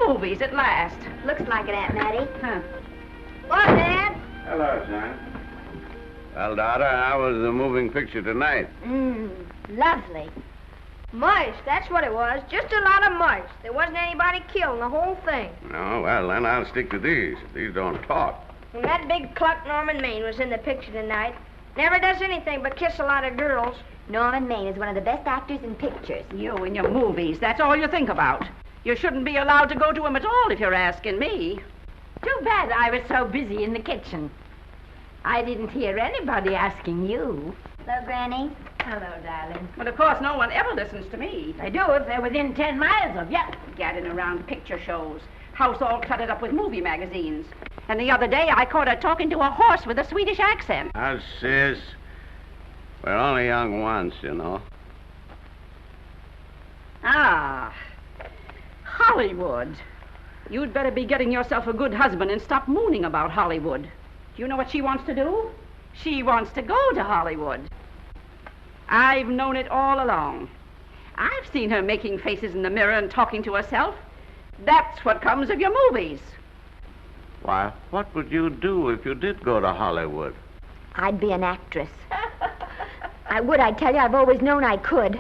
movies at last. Looks like it, Aunt Mattie. Huh. What, Dad? Hello, son. Well, daughter, how was the moving picture tonight? Lovely. Mice, that's what it was. Just a lot of mice. There wasn't anybody killed in the whole thing. No, well, then I'll stick to these. These don't talk. And that big cluck Norman Maine was in the picture tonight. Never does anything but kiss a lot of girls. Norman Maine is one of the best actors in pictures. You and your movies, that's all you think about. You shouldn't be allowed to go to them at all if you're asking me. Too bad I was so busy in the kitchen. I didn't hear anybody asking you. Hello, Granny. Hello, darling. Well, of course, no one ever listens to me. They do if they're within 10 miles of you. Gadding around picture shows. House all cluttered up with movie magazines. And the other day, I caught her talking to a horse with a Swedish accent. Now, sis, we're only young once, you know. Ah, Hollywood. You'd better be getting yourself a good husband and stop mooning about Hollywood. Do you know what she wants to do? She wants to go to Hollywood. I've known it all along. I've seen her making faces in the mirror and talking to herself. That's what comes of your movies. Why, what would you do if you did go to Hollywood? I'd be an actress. I would, I tell you. I've always known I could.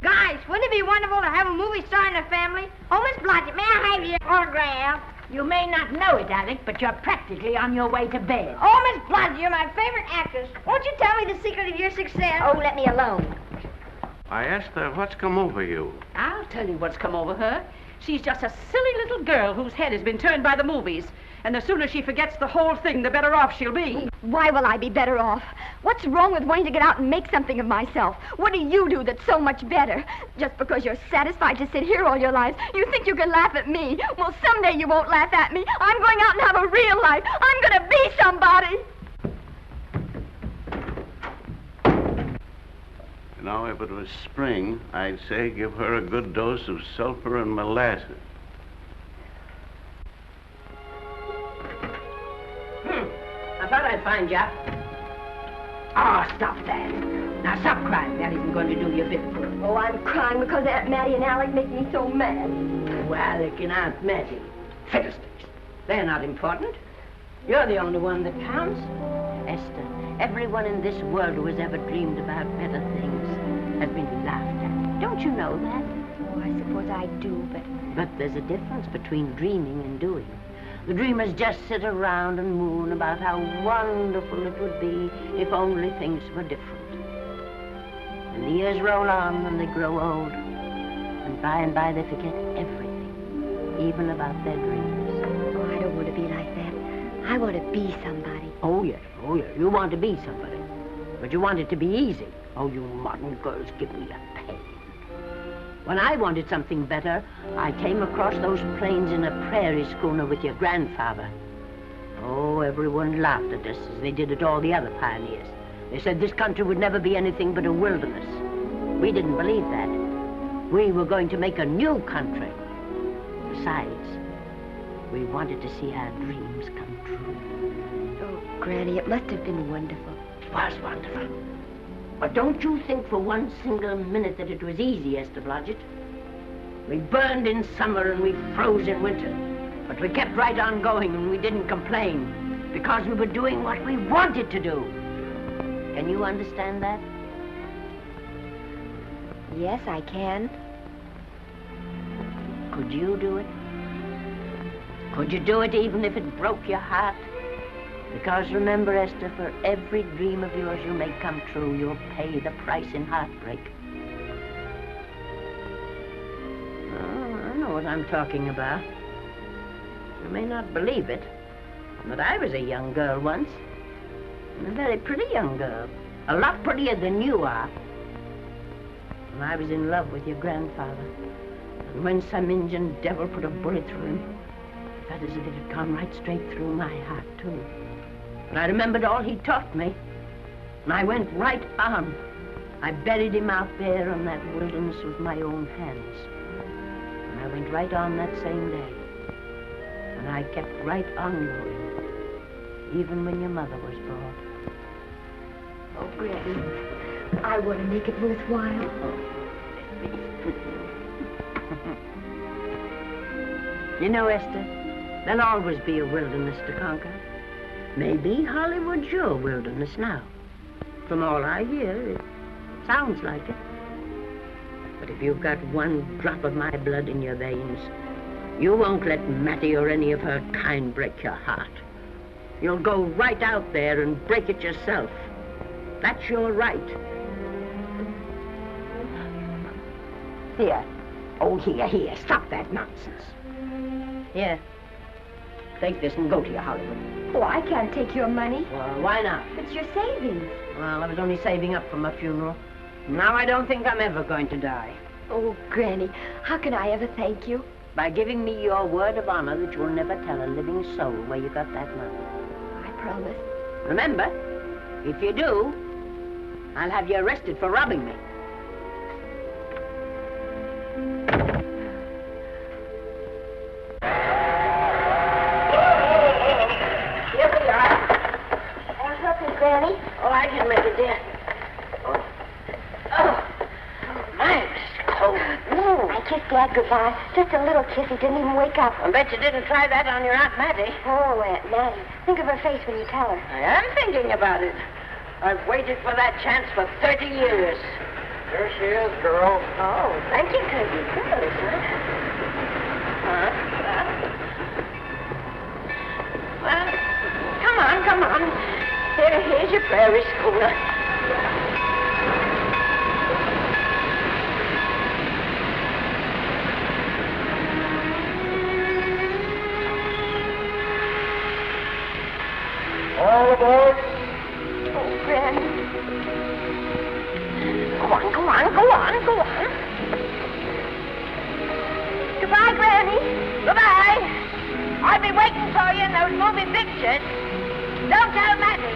Guys, wouldn't it be wonderful to have a movie star in the family? Oh, Miss Blodgett, may I have your autograph? You may not know it, Alec, but you're practically on your way to bed. Oh, Miss Blodgett, you're my favorite actress. Won't you tell me the secret of your success? Oh, let me alone. I asked her, what's come over you? I'll tell you what's come over her. She's just a silly little girl whose head has been turned by the movies. And the sooner she forgets the whole thing, the better off she'll be. Why will I be better off? What's wrong with wanting to get out and make something of myself? What do you do that's so much better? Just because you're satisfied to sit here all your lives, you think you can laugh at me. Well, someday you won't laugh at me. I'm going out and have a real life. I'm going to be somebody. You know, if it was spring, I'd say give her a good dose of sulfur and molasses. I thought I'd find you. Oh, stop that. Now, stop crying. That isn't going to do you a bit of good. Oh, I'm crying because Aunt Mattie and Alec make me so mad. Oh, Alec and Aunt Mattie. Fiddlesticks. They're not important. You're the only one that counts. Esther, everyone in this world who has ever dreamed about better things has been laughed at. Don't you know that? Oh, I suppose I do, but... But there's a difference between dreaming and doing. The dreamers just sit around and moon about how wonderful it would be if only things were different. And the years roll on and they grow old. And by they forget everything, even about their dreams. Oh, I don't want to be like that. I want to be somebody. Oh, yes. You want to be somebody. But you want it to be easy. Oh, you modern girls give me a pain. When I wanted something better, I came across those plains in a prairie schooner with your grandfather. Oh, everyone laughed at us as they did at all the other pioneers. They said this country would never be anything but a wilderness. We didn't believe that. We were going to make a new country. Besides, we wanted to see our dreams come true. Oh, Granny, it must have been wonderful. It was wonderful. But don't you think for one single minute that it was easy, Esther Blodgett. We burned in summer and we froze in winter. But we kept right on going and we didn't complain because we were doing what we wanted to do. Can you understand that? Yes, I can. Could you do it? Could you do it even if it broke your heart? Because remember, Esther, for every dream of yours you make come true, you'll pay the price in heartbreak. Oh, I know what I'm talking about. You may not believe it, but I was a young girl once. A very pretty young girl. A lot prettier than you are. And I was in love with your grandfather. And when some Indian devil put a bullet through him, it felt as if it had gone right straight through my heart, too. And I remembered all he taught me. And I went right on. I buried him out there in that wilderness with my own hands. And I went right on that same day. And I kept right on going, even when your mother was born. Oh, Granny, I want to make it worthwhile. You know, Esther, there'll always be a wilderness to conquer. Maybe Hollywood's your wilderness now. From all I hear, it sounds like it. But if you've got one drop of my blood in your veins, you won't let Mattie or any of her kind break your heart. You'll go right out there and break it yourself. That's your right. Here. Oh, here. Stop that nonsense. Here. Take this and go to your Hollywood. Oh, I can't take your money. Well, why not? It's your savings. Well, I was only saving up for my funeral. Now I don't think I'm ever going to die. Oh, Granny, how can I ever thank you? By giving me your word of honor that you'll never tell a living soul where you got that money. I promise. Remember, if you do, I'll have you arrested for robbing me. Here we are. I'll help you, Granny. Oh, I can make it, dear. Oh, my, it's cold. I kissed Dad goodbye. Just a little kiss. He didn't even wake up. I bet you didn't try that on your Aunt Mattie. Oh, Aunt Mattie. Think of her face when you tell her. I am thinking about it. I've waited for that chance for 30 years. Here she is, girl. Oh, thank you, Cousin. Good, Well, come on. Here's your prairie schooner. All aboard. Oh, Granny. Go on. Goodbye, Granny. Goodbye. I'll be waiting for you in those movie pictures. Don't tell Mattie.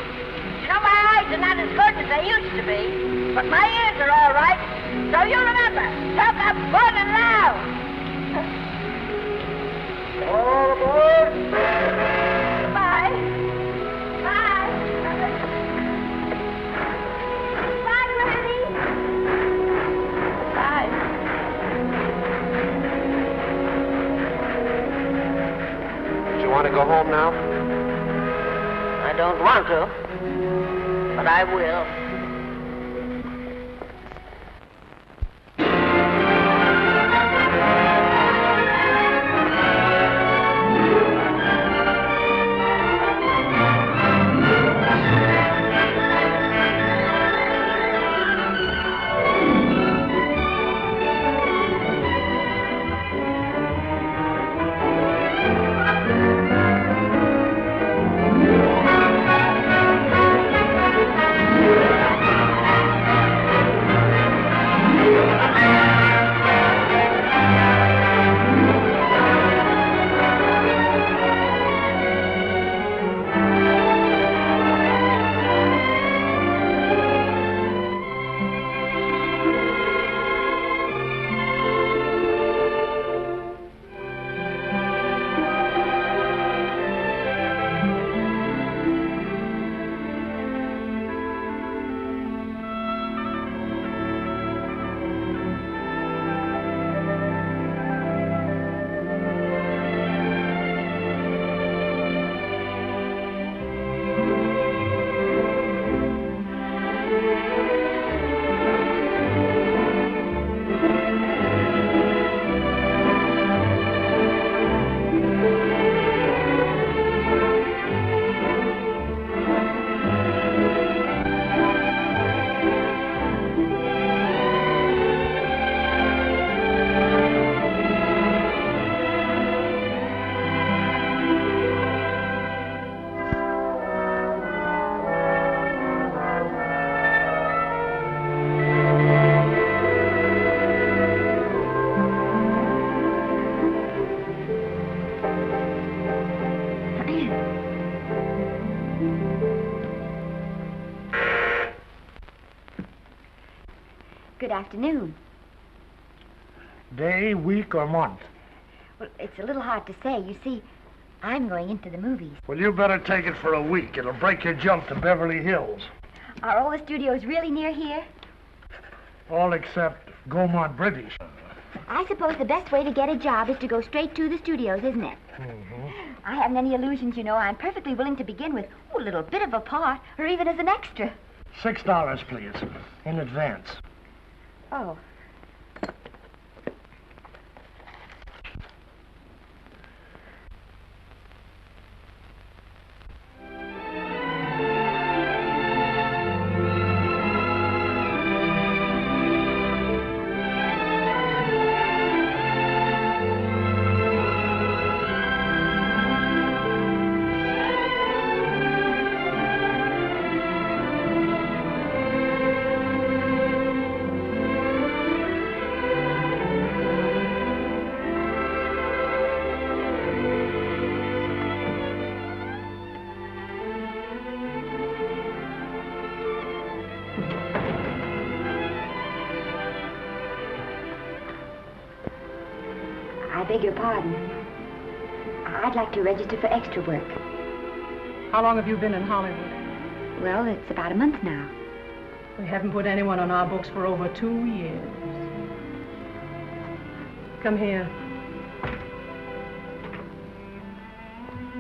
You know, my eyes are not as good as they used to be, but my ears are all right. So you remember, talk up good and loud. All aboard. Goodbye. Bye. Bye, Granny. Bye. Do you want to go home now? I don't want to, but I will. Good afternoon. Day, week, or month? Well, it's a little hard to say. You see, I'm going into the movies. Well, you better take it for a week. It'll break your jump to Beverly Hills. Are all the studios really near here? All except Gaumont British. I suppose the best way to get a job is to go straight to the studios, isn't it? Mm-hmm. I haven't any illusions, you know. I'm perfectly willing to begin with a little bit of a part, or even as an extra. $6, please, in advance. Oh. I beg your pardon. I'd like to register for extra work. How long have you been in Hollywood? Well, it's about a month now. We haven't put anyone on our books for over 2 years. Come here.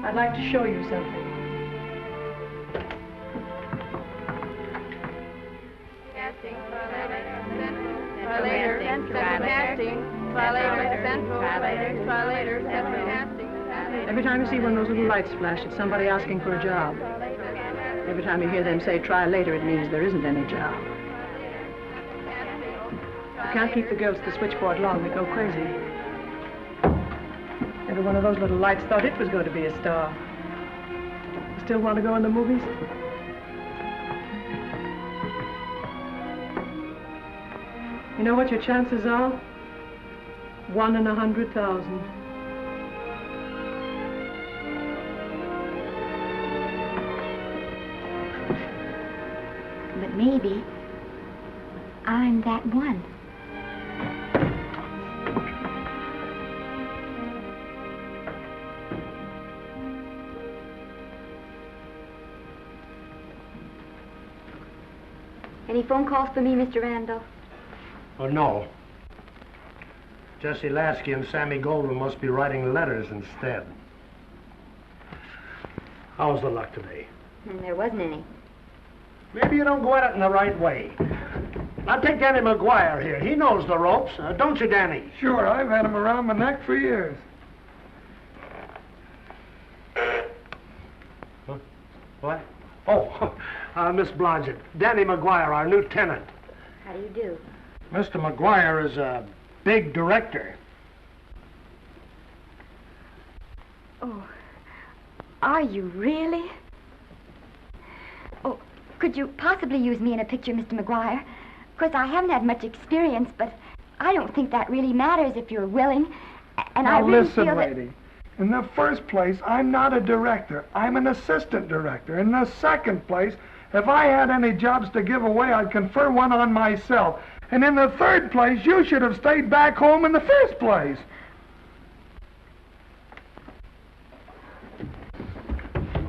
I'd like to show you something. Casting, try later, casting, try later, central, try later, central, casting. Every time you see one of those little lights flash, it's somebody asking for a job. Every time you hear them say try later, it means there isn't any job. You can't keep the girls at the switchboard long, they go crazy. Every one of those little lights thought it was going to be a star. You still want to go in the movies? You know what your chances are? 1 in 100,000. But maybe I'm that one. Any phone calls for me, Mr. Randall? Oh, no. Jesse Lasky and Sammy Goldwyn must be writing letters instead. How's the luck today? There wasn't any. Maybe you don't go at it in the right way. Now take Danny McGuire here. He knows the ropes. Don't you, Danny? Sure, I've had him around my neck for years. Huh? What? Oh, Miss Blodgett. Danny McGuire, our new tenant. How do you do? Mr. McGuire is a big director. Oh, are you really? Oh, could you possibly use me in a picture, Mr. McGuire? Of course, I haven't had much experience, but I don't think that really matters if you're willing. And Now I really listen, feel that... lady. In the first place, I'm not a director. I'm an assistant director. In the second place, if I had any jobs to give away, I'd confer one on myself. And in the third place, you should have stayed back home in the first place.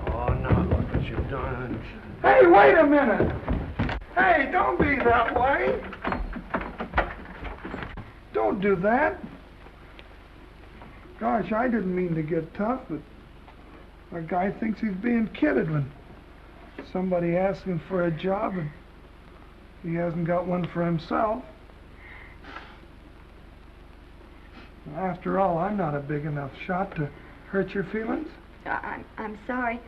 Oh, now look what you've done. Hey, wait a minute. Hey, don't be that way. Don't do that. Gosh, I didn't mean to get tough, but a guy thinks he's being kidded when somebody asks him for a job and he hasn't got one for himself. After all, I'm not a big enough shot to hurt your feelings. I'm sorry.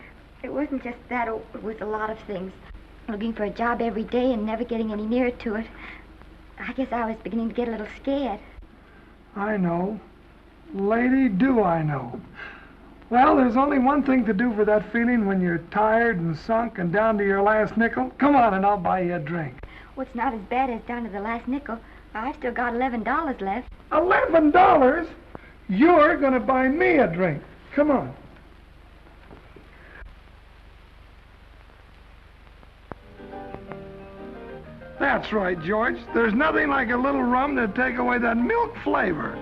It wasn't just that. It was a lot of things. Looking for a job every day and never getting any nearer to it. I guess I was beginning to get a little scared. I know. Lady, do I know. Well, there's only one thing to do for that feeling when you're tired and sunk and down to your last nickel. Come on and I'll buy you a drink. Well, it's not as bad as down to the last nickel. I've still got $11 left. $11? You're going to buy me a drink. Come on. That's right, George. There's nothing like a little rum to take away that milk flavor.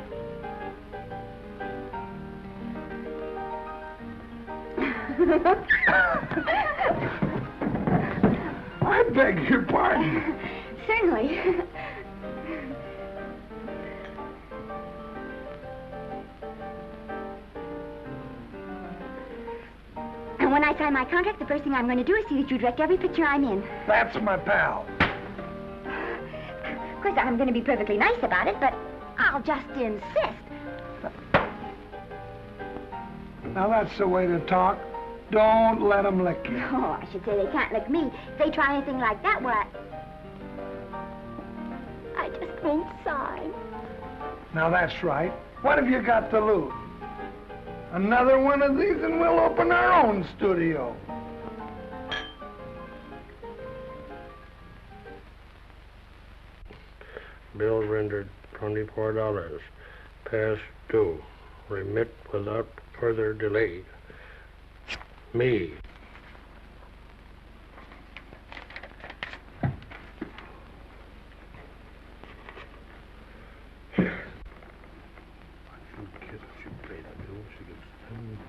I beg your pardon. Certainly. when I sign my contract, the first thing I'm going to do is see that you direct every picture I'm in. That's my pal. Of course, I'm going to be perfectly nice about it, but I'll just insist. Now, that's the way to talk. Don't let them lick you. Oh, I should say they can't lick me. If they try anything like that, well, I just won't sign. Now, that's right. What have you got to lose? Another one of these and we'll open our own studio. Bill rendered $24. Past due. Remit without further delay. Me.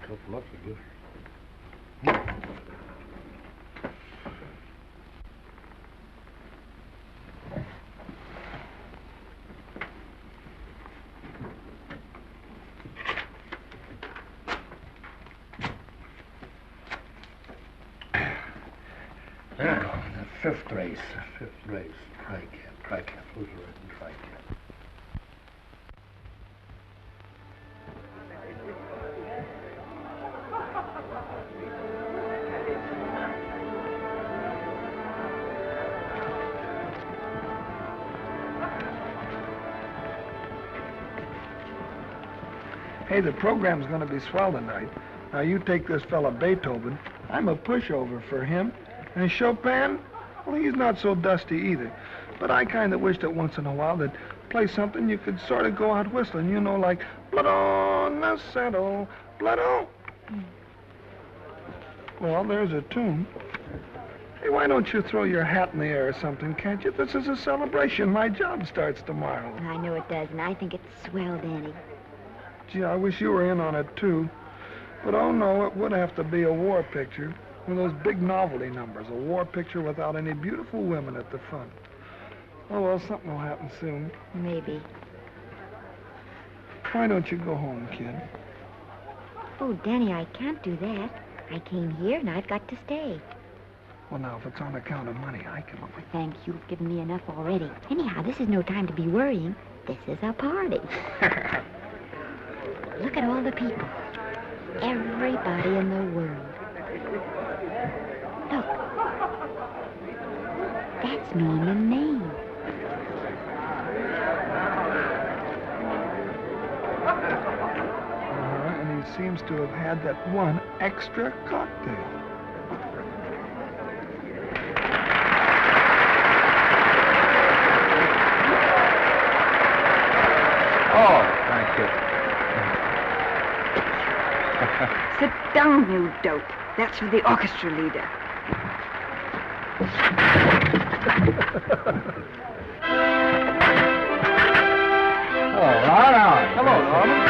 Tough luck, I guess. The fifth race. Fifth race. Tri-cap. Who's the red and tri-cap? Hey, the program's going to be swell tonight. Now, you take this fella Beethoven. I'm a pushover for him. And Chopin, well, he's not so dusty either. But I kind of wish that once in a while they'd play something you could sort of go out whistling, you know, like blood on the saddle, blood on. Well, there's a tune. Hey, why don't you throw your hat in the air or something, can't you? This is a celebration. My job starts tomorrow. I know it does, and I think it's swell, Danny. Gee, I wish you were in on it, too. But, oh, no, it would have to be a war picture. One of those big novelty numbers, a war picture without any beautiful women at the front. Oh, well, something will happen soon. Maybe. Why don't you go home, kid? Oh, Danny, I can't do that. I came here, and I've got to stay. Well, now, if it's on account of money, I can... Oh, thank you. You've given me enough already. Anyhow, this is no time to be worrying. This is a party. Look at all the people. Everybody in the world. Look. That's Norman Maine. And he seems to have had that one extra cocktail. Oh, thank you. Sit down, you dope. That's for the orchestra leader. All right. Hello, Norman.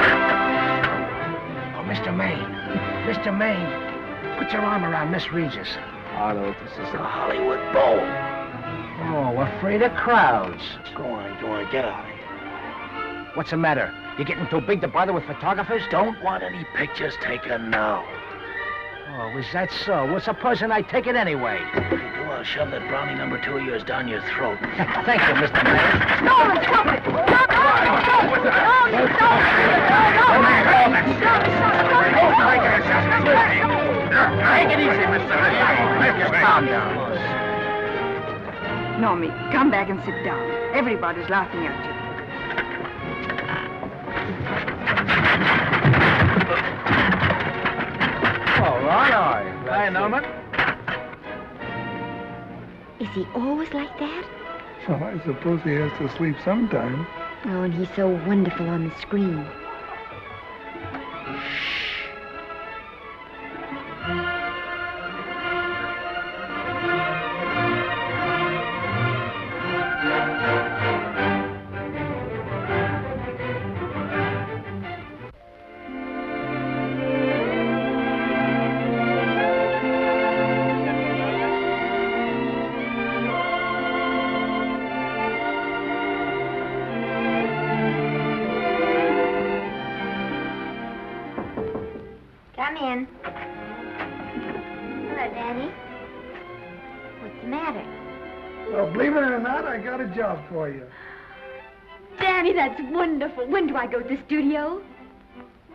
Oh, Mr. Maine. Mr. Maine, put your arm around Miss Regis. Arnold, this is The Hollywood Bowl. Oh, afraid of crowds. Go on, get out of here. What's the matter? You getting too big to bother with photographers? Don't want any pictures taken now. Oh, is that so? Well, supposing I take it anyway. If you do, I'll shove that Brownie number 2 of yours down your throat. Thank you, Mr. Maine. No, stop it! Stop it! Take it easy, Mr. Maine. Just calm down. Normie, come back and sit down. Everybody's laughing at you. All right. Hi, Norman. Is he always like that? Well, I suppose he has to sleep sometime. Oh, and he's so wonderful on the screen. Come in. Danny, what's the matter? Well, believe it or not, I got a job for you. Danny, that's wonderful. When do I go to the studio?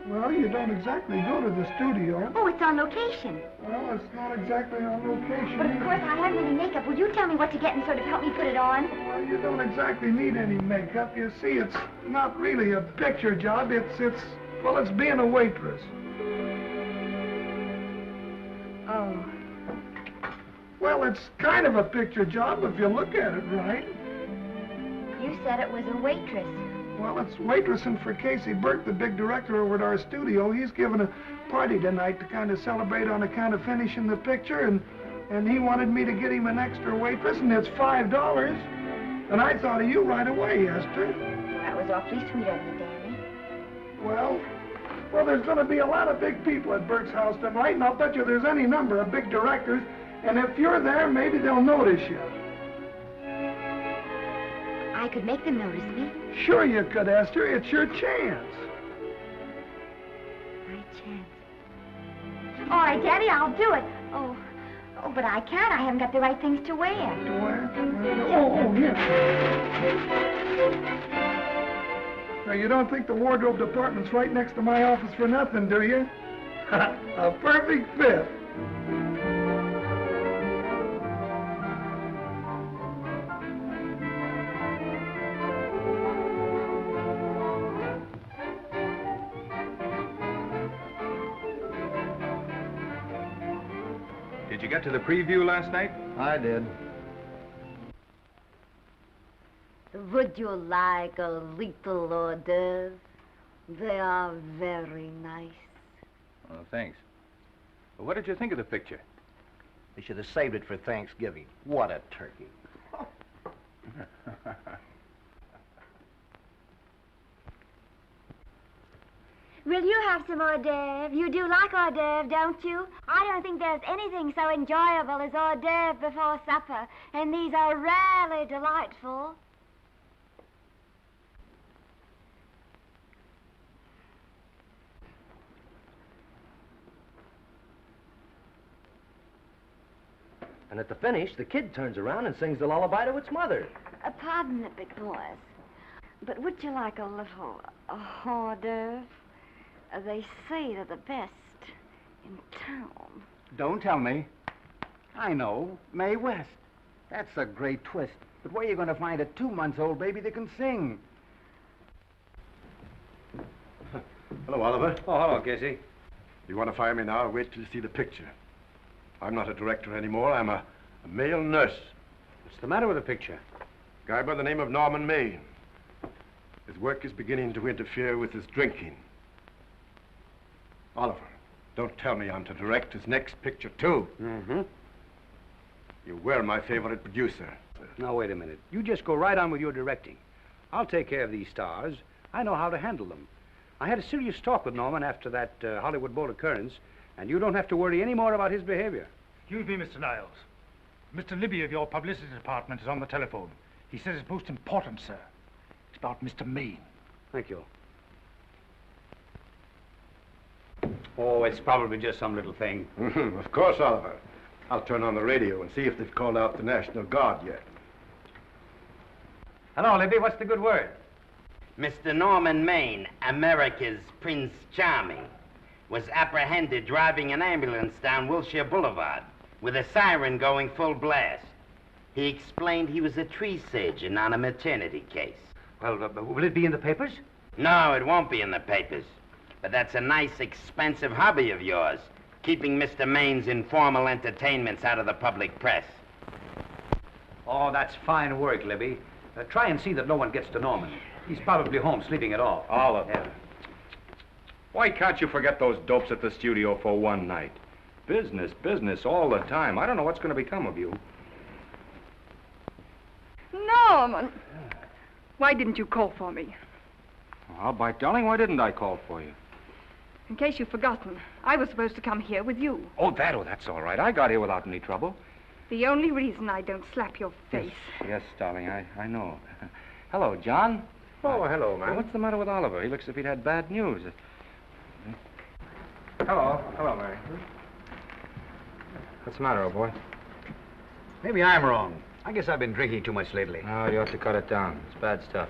Well, you don't exactly go to the studio. Oh, it's on location. Well, it's not exactly on location. But of course, I haven't any makeup. Will you tell me what to get and sort of help me put it on? Well, you don't exactly need any makeup. You see, it's not really a picture job. Well, it's being a waitress. Oh. Well, it's kind of a picture job if you look at it right. You said it was a waitress. Well, it's waitressing for Casey Burke, the big director over at our studio. He's giving a party tonight to kind of celebrate on account of finishing the picture, and he wanted me to get him an extra waitress, and it's $5. And I thought of you right away, Esther. That was awfully sweet of you, Danny. Well, there's going to be a lot of big people at Burke's house tonight, and I'll bet you there's any number of big directors, and if you're there, maybe they'll notice you. I could make them notice me. Sure you could, Esther. It's your chance. My chance. All right, Daddy, I'll do it. Oh, but I can't. I haven't got the right things to wear. To wear? Oh, here. Now, you don't think the wardrobe department's right next to my office for nothing, do you? A perfect fit. Did you get to the preview last night? I did. Would you like a little hors d'oeuvre? They are very nice. Oh, thanks. Well, what did you think of the picture? They should have saved it for Thanksgiving. What a turkey. Will you have some hors d'oeuvre? You do like hors d'oeuvre, don't you? I don't think there's anything so enjoyable as hors d'oeuvre before supper, and these are rarely delightful. And at the finish, the kid turns around and sings the lullaby to its mother. Pardon the big boys, but would you like a little hors d'oeuvre? They say they're the best in town. Don't tell me. I know. Mae West. That's a great twist. But where are you going to find a 2-month-old baby that can sing? Hello, Oliver. Oh, hello, Casey. You want to fire me now or wait till you see the picture? I'm not a director anymore. I'm a male nurse. What's the matter with the picture? Guy by the name of Norman Maine. His work is beginning to interfere with his drinking. Oliver, don't tell me I'm to direct his next picture, too. Mm-hmm. You were my favorite producer. Now, wait a minute. You just go right on with your directing. I'll take care of these stars. I know how to handle them. I had a serious talk with Norman after that Hollywood Bowl occurrence, and you don't have to worry any more about his behavior. Excuse me, Mr. Niles. Mr. Libby of your publicity department is on the telephone. He says it's most important, sir. It's about Mr. Maine. Thank you. Oh, it's probably just some little thing. Of course, Oliver. I'll turn on the radio and see if they've called out the National Guard yet. Hello, Libby. What's the good word? Mr. Norman Maine, America's Prince Charming, was apprehended driving an ambulance down Wilshire Boulevard with a siren going full blast. He explained he was a tree surgeon on a maternity case. Well, will it be in the papers? No, it won't be in the papers. But that's a nice, expensive hobby of yours, keeping Mr. Maine's informal entertainments out of the public press. Oh, that's fine work, Libby. Try and see that no one gets to Norman. He's probably home sleeping it off. Oliver. Yeah. Why can't you forget those dopes at the studio for one night? Business, business all the time. I don't know what's going to become of you. Norman! Why didn't you call for me? Well, by darling, why didn't I call for you? In case you've forgotten, I was supposed to come here with you. Oh, that's all right. I got here without any trouble. The only reason I don't slap your face. Yes, darling, I know. Hello, John. Oh, hello, man. What's the matter with Oliver? He looks as if he'd had bad news. Hello, Mary. What's the matter, old boy? Maybe I'm wrong. I guess I've been drinking too much lately. Oh, you ought to cut it down. It's bad stuff.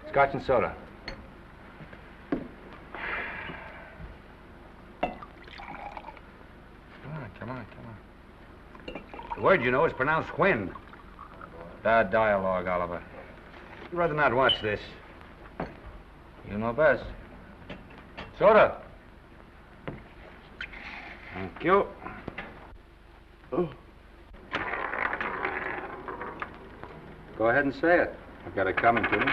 Scotch and soda. Come on. The word, you know, is pronounced when. Bad dialogue, Oliver. I'd rather not watch this. You know best. Soda. Thank you. Oh. Go ahead and say it. I've got it coming to me.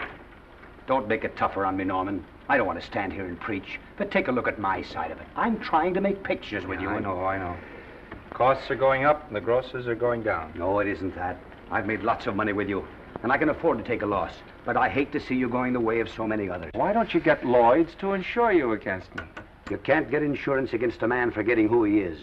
Don't make it tougher on me, Norman. I don't want to stand here and preach, but take a look at my side of it. I'm trying to make pictures with you. I know. Costs are going up and the grosses are going down. No, it isn't that. I've made lots of money with you, and I can afford to take a loss. But I hate to see you going the way of so many others. Why don't you get Lloyd's to insure you against me? You can't get insurance against a man forgetting who he is.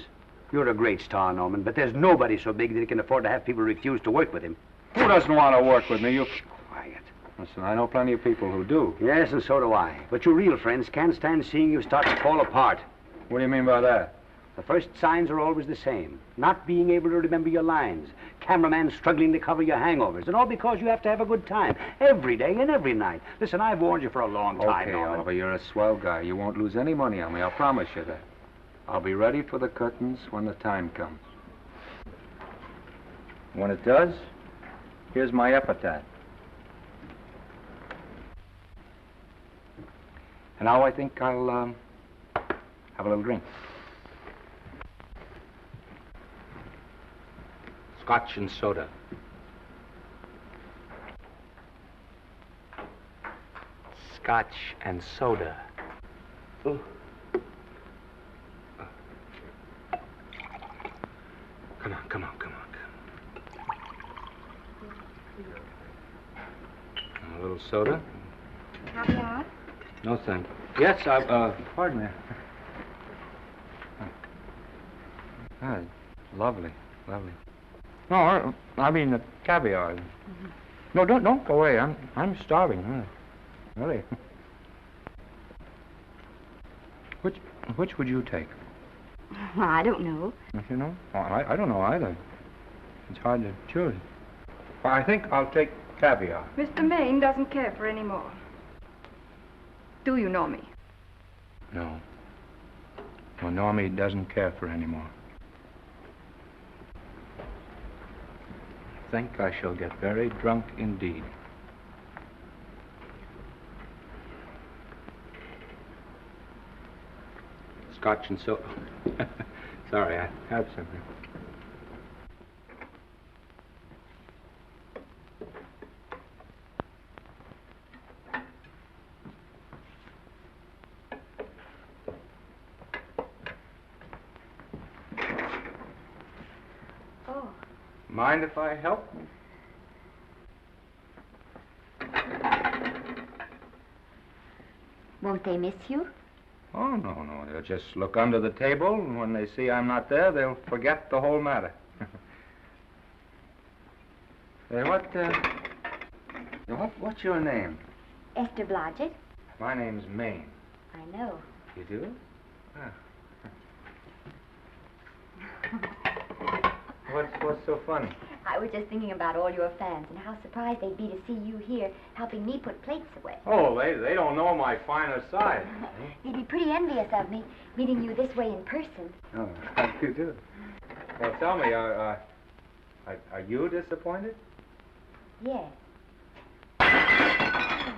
You're a great star, Norman, but there's nobody so big that he can afford to have people refuse to work with him. Who doesn't want to work with me? You... Quiet. Listen, I know plenty of people who do. Yes, and so do I. But your real friends can't stand seeing you start to fall apart. What do you mean by that? The first signs are always the same. Not being able to remember your lines. Cameraman struggling to cover your hangovers. And all because you have to have a good time. Every day and every night. Listen, I've warned you for a long time, Okay, Norman. Oliver, you're a swell guy. You won't lose any money on me. I'll promise you that. I'll be ready for the curtains when the time comes. When it does, here's my epitaph. And now I think I'll have a little drink. Scotch and soda. Scotch and soda. Ooh. Come on. A little soda? Caviar? No, thank you. Yes, pardon me. Ah, lovely. No, I mean the caviar. Mm-hmm. No, don't go away. I'm starving. Really. Which would you take? Well, I don't know. Don't you know? Oh, I don't know either. It's hard to choose. Well, I think I'll take caviar. Mr. Maine doesn't care for any more. Do you know me? No. Well, Normie doesn't care for any more. I think I shall get very drunk indeed. Scotch and soda. Sorry, I have something. Oh. Mind if I help? Won't they miss you? Oh, no. They'll just look under the table, and when they see I'm not there, they'll forget the whole matter. Hey, what's your name? Esther Blodgett. My name's Maine. I know. You do? Ah. What's so funny? I was just thinking about all your fans and how surprised they'd be to see you here helping me put plates away. Oh, they don't know my finer side. They'd be pretty envious of me, meeting you this way in person. Oh, how do you do? Well, tell me, are you disappointed? Yes. Oh,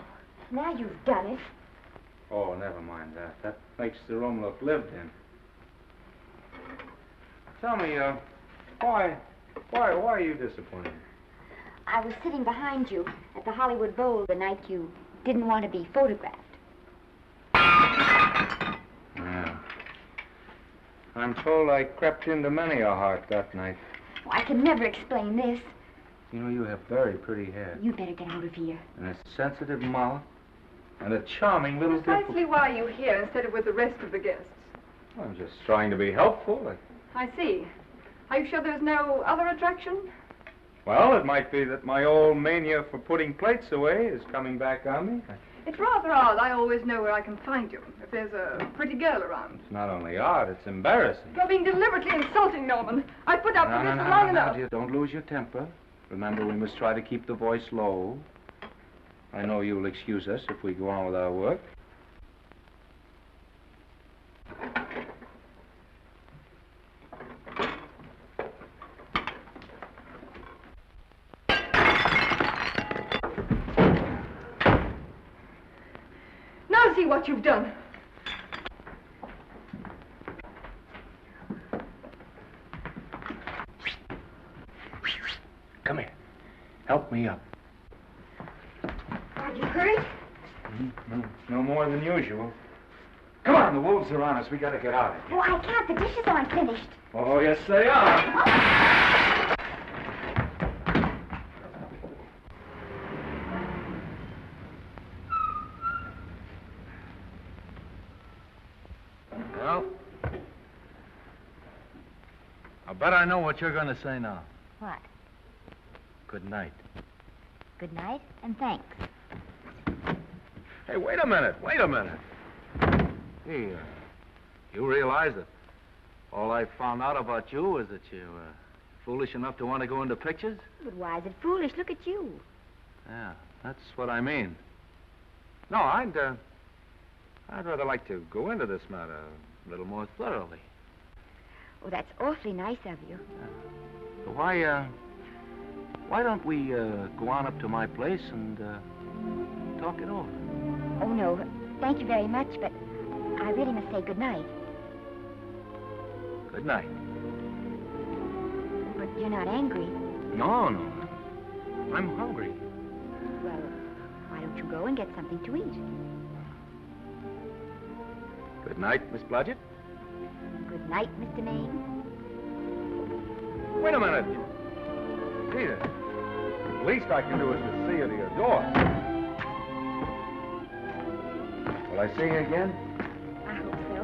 now you've done it. Oh, never mind that. That makes the room look lived in. Tell me, why are you disappointed? I was sitting behind you at the Hollywood Bowl the night you didn't want to be photographed. Yeah. I'm told I crept into many a heart that night. Oh, I can never explain this. You know, you have very pretty hair. You better get out of here. And a sensitive mouth. And a charming little Precisely why are you here instead of with the rest of the guests? I'm just trying to be helpful. I see. Are you sure there's no other attraction? Well, it might be that my old mania for putting plates away is coming back on me. It's rather odd. I always know where I can find you if there's a pretty girl around. It's not only odd, it's embarrassing. You're being deliberately insulting, Norman. I put up with this long enough. Dear, don't lose your temper. Remember, we must try to keep the voice low. I know you'll excuse us if we go on with our work. Now see what you've done. Come here. Help me up. Are you hurt? No more than usual. Come on, the wolves are on us. We gotta get out of here. Oh, I can't. The dishes aren't finished. Oh, yes, they are. Well, I bet I know what you're going to say now. What? Good night. Good night, and thanks. Hey, wait a minute. Hey, you realize that all I found out about you is that you're foolish enough to want to go into pictures? But why is it foolish? Look at you. Yeah, that's what I mean. No, I'd rather like to go into this matter a little more thoroughly. Oh, that's awfully nice of you. So why don't we go on up to my place and talk it over? Oh, no. Thank you very much, but I really must say good night. Good night. But you're not angry. No. I'm hungry. Well, why don't you go and get something to eat? Good night, Miss Blodgett. Good night, Mr. Maine. Wait a minute. Peter, the least I can do is to see you to your door. Will I see you again? I hope so.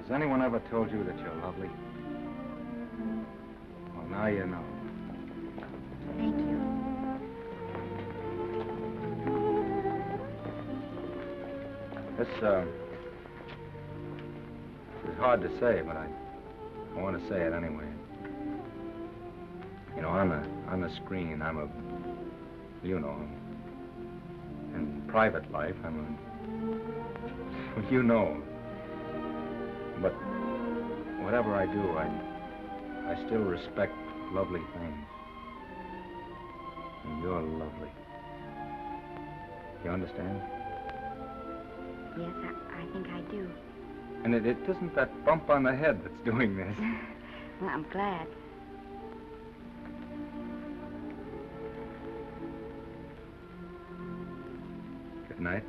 Has anyone ever told you that you're lovely? Well, now you know. Thank you. This is hard to say, but I want to say it anyway. You know, on the screen, I'm a, you know, in private life, I'm a, you know. But whatever I do, I still respect lovely things. And you're lovely. You understand? Yes, I think I do. And it isn't that bump on the head that's doing this. Well, I'm glad. Good night.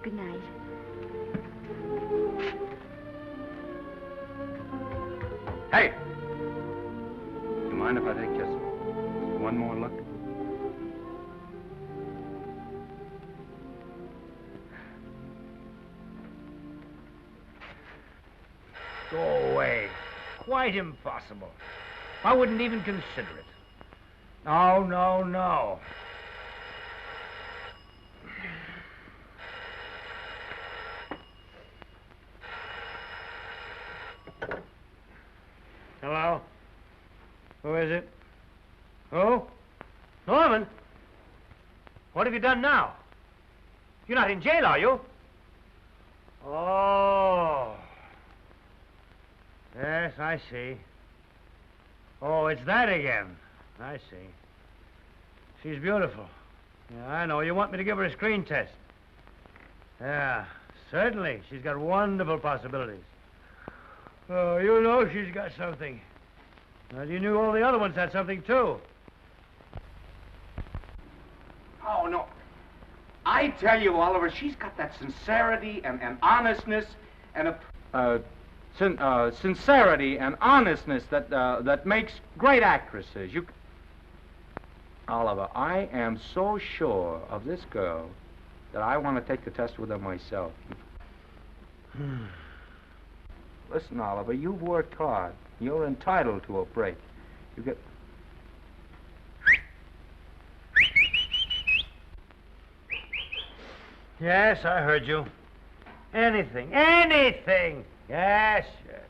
Good night. Hey! You mind if I take just one more look? Go away. Quite impossible. I wouldn't even consider it. No. Hello? Who is it? Who? Norman? What have you done now? You're not in jail, are you? Oh. Yes, I see. Oh, it's that again. I see. She's beautiful. Yeah, I know. You want me to give her a screen test? Yeah, certainly. She's got wonderful possibilities. Oh, you know she's got something. Well, you knew all the other ones had something, too. Oh, no. I tell you, Oliver, she's got that sincerity and honestness and a... Sincerity and honestness that makes great actresses. Oliver, I am so sure of this girl that I want to take the test with her myself. Listen, Oliver, you've worked hard. You're entitled to a break. You get... Yes, I heard you. Anything. Anything! Yes, yes.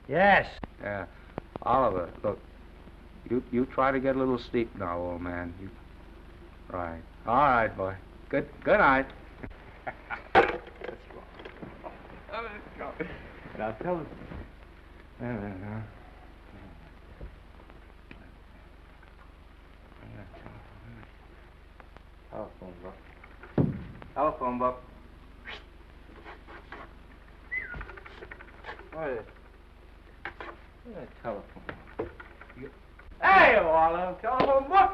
Yes. Yeah. Oliver, look. You try to get a little sleep now, old man. Right. All right, boy. Good night. Let's go. Now tell us. Telephone book. Telephone book. What is it? Telephone book. Hey, Olive, telephone book.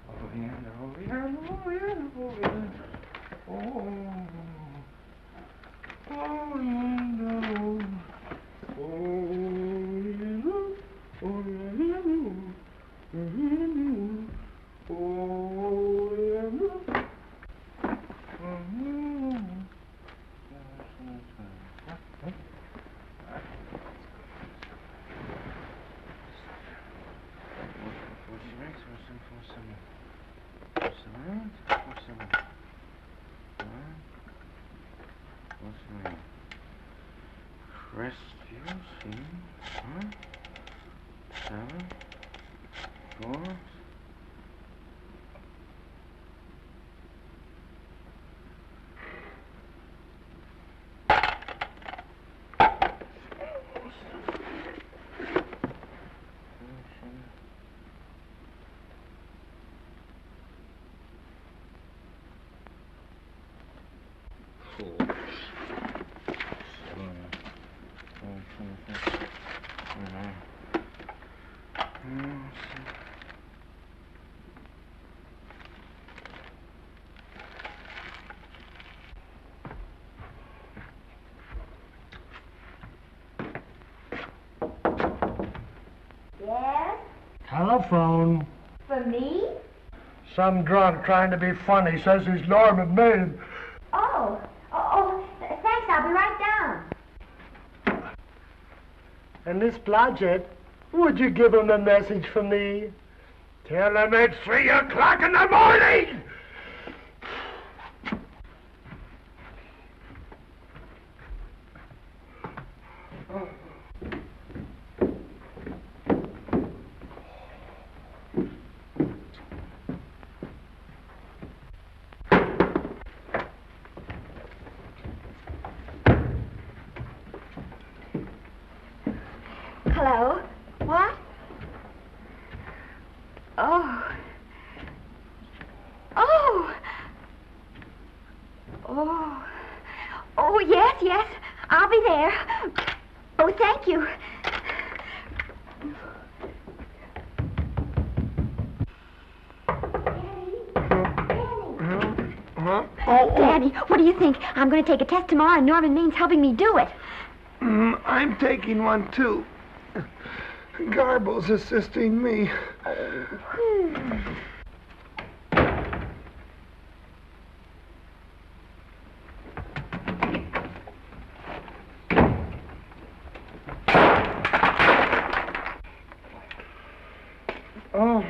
Over here. Yes? Telephone. For me? Some drunk trying to be funny says he's Norman Maine. Oh, thanks, I'll be right down. And Miss Blodgett, would you give him a message for me? Tell him it's 3 o'clock in the morning! Hello? What? Oh. Oh. Oh. Oh, yes. I'll be there. Oh, thank you. Daddy, what do you think? I'm going to take a test tomorrow, and Norman Maine's helping me do it. I'm taking one, too. Garble's assisting me. Oh.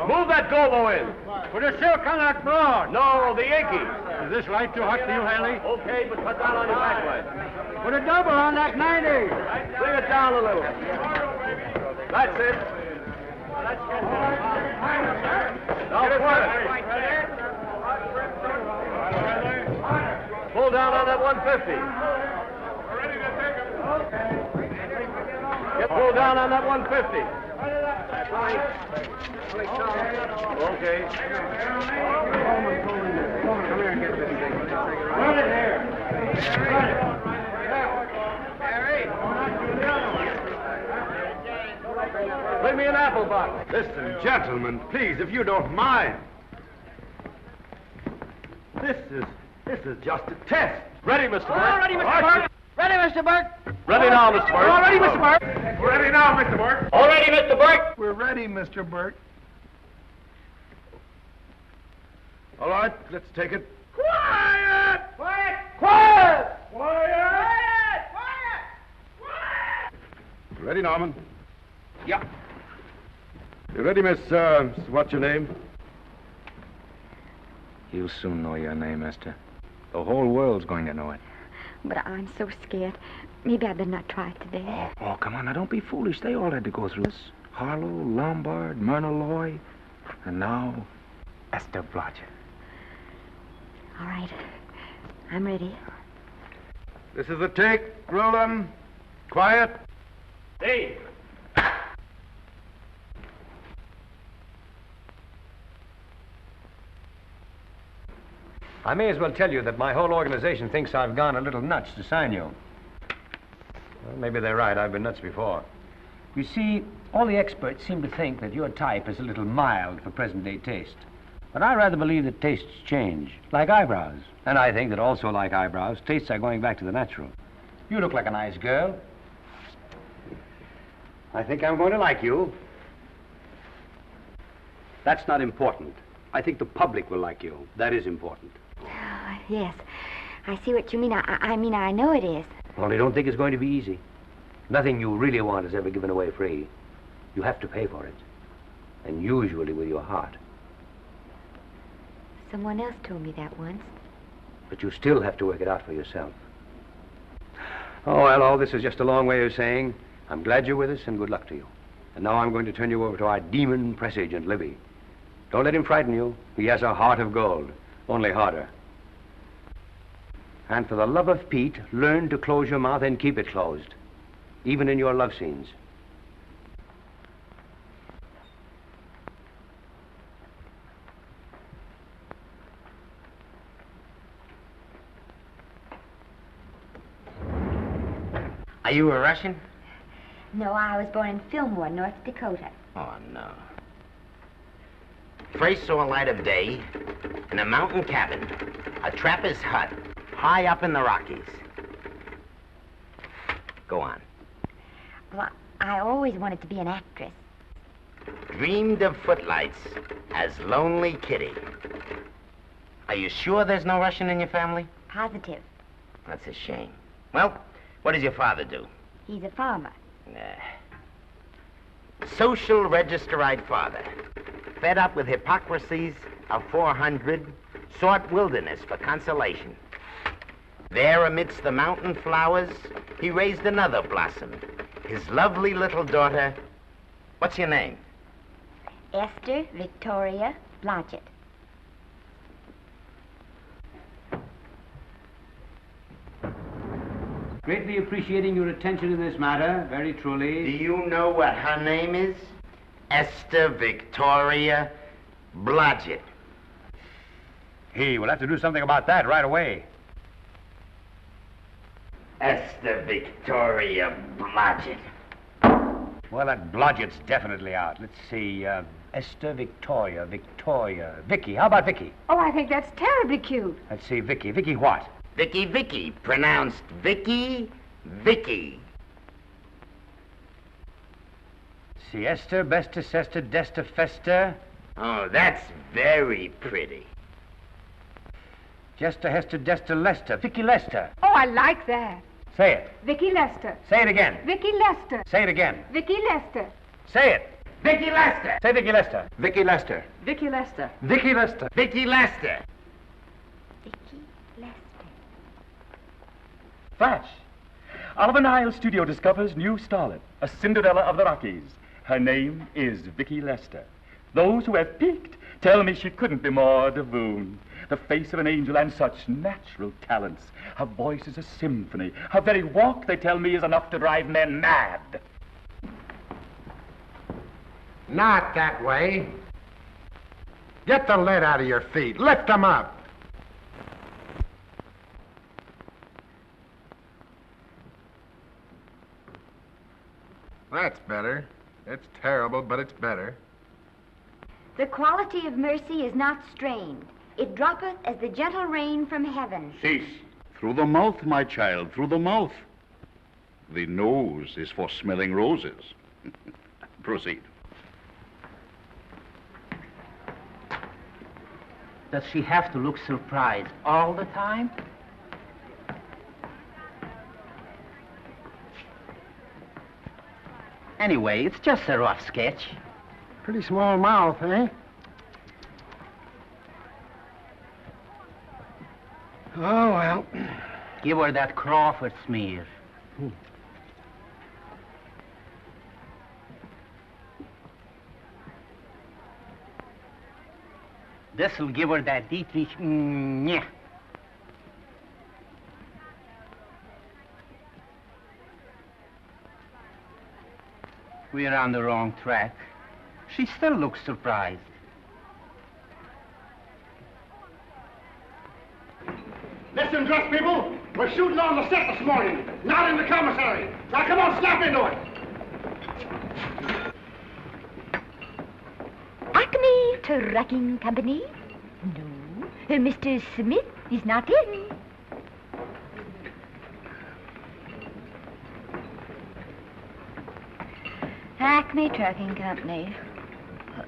Move that Golo in. Put a silk on that broad. No, the Yankee. Is this light too hot for you, Haley? Okay, but cut down on your backlight. Put a double on that 90. Bring it down a little. That's it. Now put it. Pull down on that 150. Get pulled down on that 150. Okay. Come here and get this thing. Run it here. Bring me an apple box. Listen, gentlemen, please, if you don't mind. This is just a test. Ready, Mr. Burke? All ready, Mr. Burke. Ready, Mr. Burke. Ready now, Mr. Burke. All ready, Mr. Burke. Ready now, Mr. Burke. All ready, Mr. Burke. We're ready, Mr. Burke. All right, let's take it. Quiet! Quiet! Quiet! Quiet! Ready, Norman? Yeah. You ready, Miss, what's your name? You'll soon know your name, Esther. The whole world's going to know it. But I'm so scared. Maybe I better not try it today. Oh, come on, now don't be foolish. They all had to go through this. Harlow, Lombard, Myrna Loy, and now Esther Blodgett. All right. I'm ready. This is the take. Roll 'em. Quiet. Hey! I may as well tell you that my whole organization thinks I've gone a little nuts to sign you. Well, maybe they're right. I've been nuts before. You see, all the experts seem to think that your type is a little mild for present-day taste. But I rather believe that tastes change, like eyebrows. And I think that also, like eyebrows, tastes are going back to the natural. You look like a nice girl. I think I'm going to like you. That's not important. I think the public will like you. That is important. Oh, yes. I see what you mean. I mean, I know it is. Only don't think it's going to be easy. Nothing you really want is ever given away free. You have to pay for it. And usually with your heart. Someone else told me that once. But you still have to work it out for yourself. Oh, well, all this is just a long way of saying, I'm glad you're with us and good luck to you. And now I'm going to turn you over to our demon press agent, Libby. Don't let him frighten you. He has a heart of gold, only harder. And for the love of Pete, learn to close your mouth and keep it closed, even in your love scenes. Are you a Russian? No, I was born in Fillmore, North Dakota. Oh, no. First saw light of day in a mountain cabin, a trapper's hut, high up in the Rockies. Go on. Well, I always wanted to be an actress. Dreamed of footlights as Lonely Kitty. Are you sure there's no Russian in your family? Positive. That's a shame. Well, what does your father do? He's a farmer. Social registerite father. Fed up with hypocrisies of 400, sought wilderness for consolation. There amidst the mountain flowers, he raised another blossom. His lovely little daughter. What's your name? Esther Victoria Blodgett. Greatly appreciating your attention in this matter, very truly. Do you know what her name is? Esther Victoria Blodgett. Hey, we'll have to do something about that right away. Esther Victoria Blodgett. Well, that Blodgett's definitely out. Let's see, Esther Victoria, Vicky. How about Vicky? Oh, I think that's terribly cute. Let's see, Vicky. Vicky what? Vicky, pronounced Vicky. See, Esther, Besta, Sesta, Desta, Festa. Oh, that's very pretty. Jester, Hester, Desta, Lester. Vicky Lester. Oh, I like that. Say it. Vicky Lester. Say it again. Vicky Lester. Say it again. Vicky Lester. Say it. Vicky Lester. Say Vicky Lester. Vicky Lester. Vicky Lester. Vicky Lester. Vicky Lester. Flash. Oliver Nile Studio discovers new starlet, a Cinderella of the Rockies. Her name is Vicky Lester. Those who have peeked tell me she couldn't be more divoon. The face of an angel and such natural talents. Her voice is a symphony. Her very walk, they tell me, is enough to drive men mad. Not that way. Get the lead out of your feet. Lift them up. That's better. It's terrible, but it's better. The quality of mercy is not strained. It droppeth as the gentle rain from heaven. Cease. Through the mouth, my child, through the mouth. The nose is for smelling roses. Proceed. Does she have to look surprised all the time? Anyway, it's just a rough sketch. Pretty small mouth, eh? Oh, well. Give her that Crawford smear. This'll give her that Dietrich. Yeah. We're on the wrong track. She still looks surprised. Listen, dress people. We're shooting on the set this morning, not in the commissary. Now, come on, snap into it. Acme Trucking Company? No, Mr. Smith is not in. Acme Trucking Company.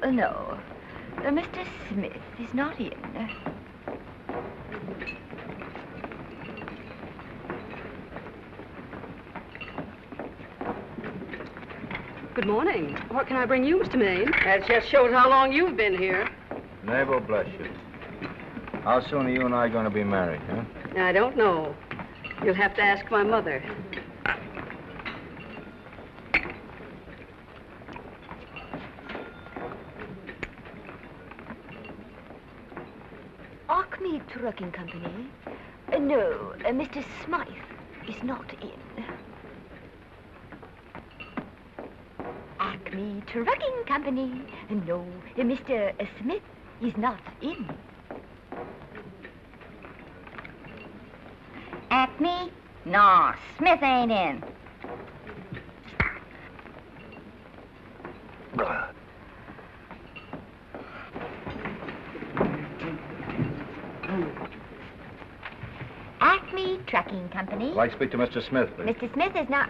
No, Mr. Smith is not in. Good morning. What can I bring you, Mr. Maine? That just shows how long you've been here. Neighbor, bless you. How soon are you and I going to be married, huh? I don't know. You'll have to ask my mother. Acme Trucking Company? No, Mr. Smythe is not in. Acme Trucking Company? No, Mr. Smith is not in. Acme? No, Smith ain't in. Acme Trucking Company? I'd like to speak to Mr. Smith, please. Mr. Smith is not...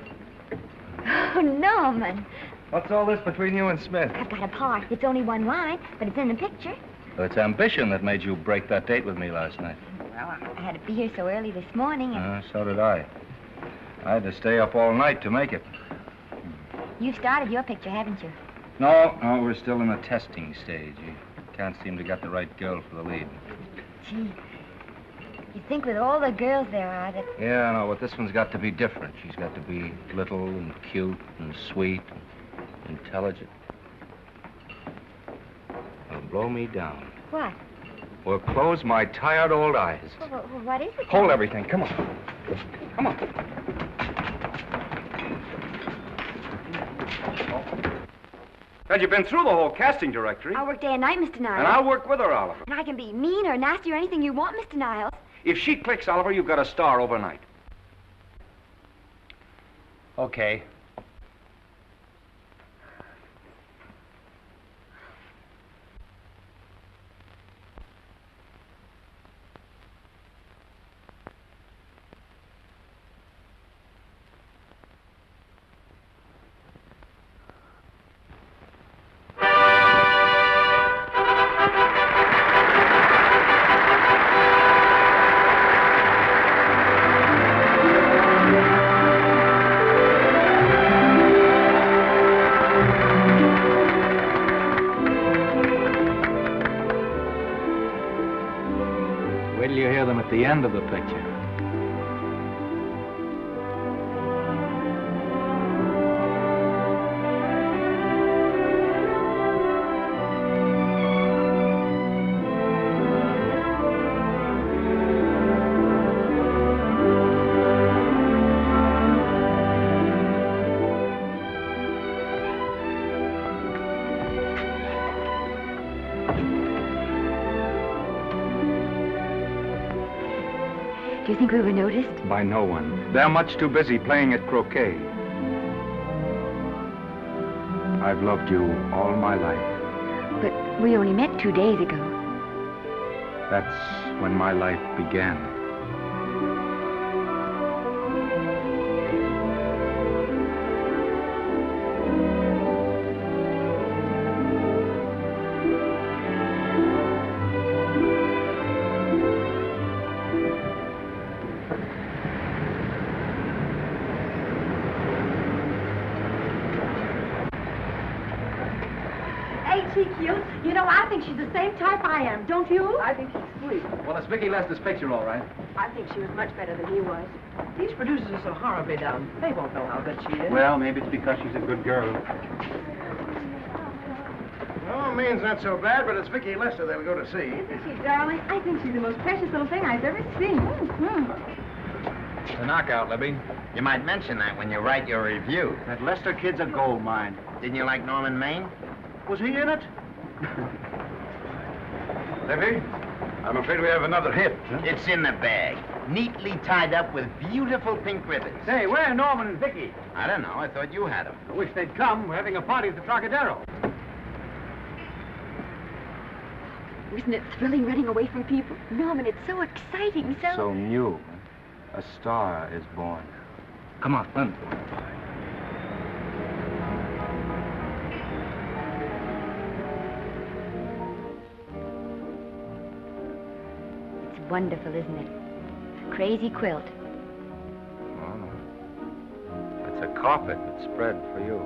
Oh, Norman. What's all this between you and Smith? I've got a part. It's only one line, but it's in the picture. Well, it's ambition that made you break that date with me last night. Well, I had to be here so early this morning, and So did I. I had to stay up all night to make it. you've started your picture, haven't you? No, we're still in the testing stage. You can't seem to get the right girl for the lead. Gee, you'd think with all the girls there are that... Yeah, I know, but this one's got to be different. She's got to be little and cute and sweet and intelligent. It'll blow me down. What? Well, close my tired old eyes. What is it? Hold everything. Come on. Come on. Well, you've been through the whole casting directory. I'll work day and night, Mr. Niles. And I'll work with her, Oliver. And I can be mean or nasty or anything you want, Mr. Niles. If she clicks, Oliver, you've got a star overnight. Okay. Wait till you hear them at the end of the picture. Do you think we were noticed? By no one. They're much too busy playing at croquet. I've loved you all my life. But we only met 2 days ago. That's when my life began. she cute? You know, I think she's the same type I am, don't you? I think she's sweet. Well, it's Vicky Lester's picture, all right. I think she was much better than he was. These producers are so horribly dumb. They won't know how good she is. Well, maybe it's because she's a good girl. Oh, Maine's not so bad, but it's Vicky Lester they'll go to see. Isn't she, darling? I think she's the most precious little thing I've ever seen. It's a knockout, Libby. You might mention that when you write your review. That Lester kid's a gold mine. Didn't you like Norman Maine? Was he in it? Libby, I'm afraid we have another hit. Huh? It's in the bag, neatly tied up with beautiful pink ribbons. Say, where are Norman and Vicky? I don't know. I thought you had them. I wish they'd come. We're having a party at the Trocadero. Isn't it thrilling running away from people? Norman, it's so exciting, So new. A star is born. Come on, run. It's wonderful, isn't it? A crazy quilt. Oh, no. It's a carpet that's spread for you.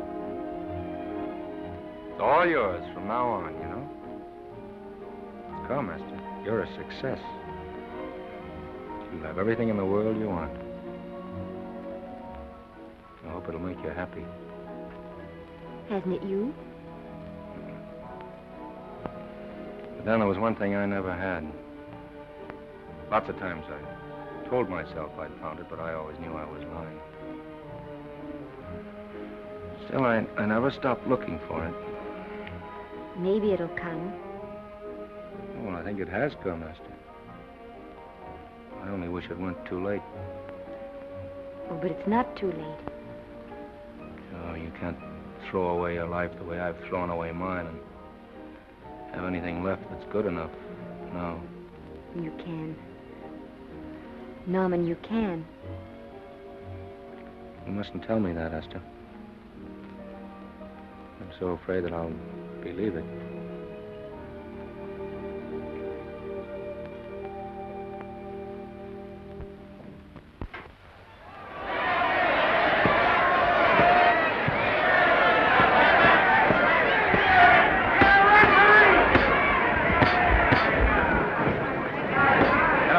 It's all yours from now on, you know? Come, Esther. You're a success. You'll have everything in the world you want. I hope it'll make you happy. Hasn't it you? But then there was one thing I never had. Lots of times I told myself I'd found it, but I always knew I was lying. Still, I never stopped looking for it. Maybe it'll come. Well, I think it has come, Esther. I only wish it weren't too late. Oh, but it's not too late. Oh, you can't throw away your life the way I've thrown away mine and have anything left that's good enough. No. You can. Norman, you can. You mustn't tell me that, Esther. I'm so afraid that I'll believe it.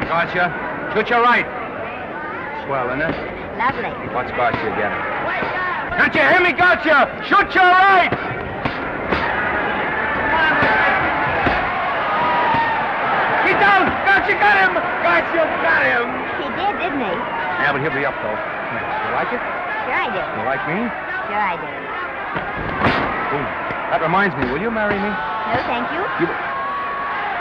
Gotcha. Shoot your right. Swell, isn't it? Lovely. What's Gotcha getting? Can't you hear me, Gotcha? Shoot your right! He's down! Gotcha got him! Gotcha got him! He did, didn't he? Yeah, but he'll be up, though. You like it? Sure I did. You like me? Sure I did. Ooh, that reminds me. Will you marry me? No, thank you.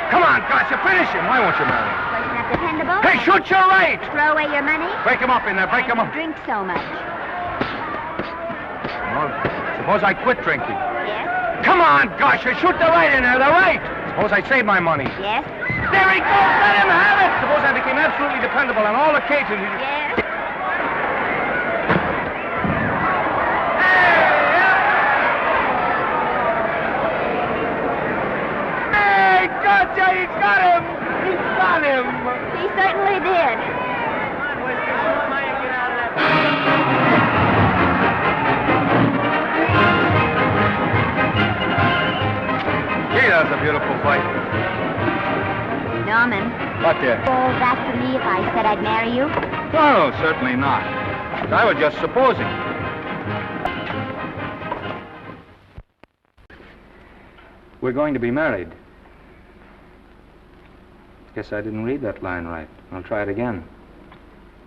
Come on, Gotcha, finish him. Why won't you marry him? Wasn't that dependable? Hey, shoot your right! Throw away your money? Break him up in there, break him up. Drink so much. Well, suppose I quit drinking. Yes? Come on, Gotcha, shoot the right in there, the right! Suppose I save my money. Yes? There he goes, let him have it! Suppose I became absolutely dependable on all occasions. Yes? Gotcha, he's got him! He's got him! He certainly did. Gee, that was a beautiful fight. Norman. What there? Oh, that for me if I said I'd marry you? No, certainly not. I was just supposing. We're going to be married. Guess I didn't read that line right. I'll try it again.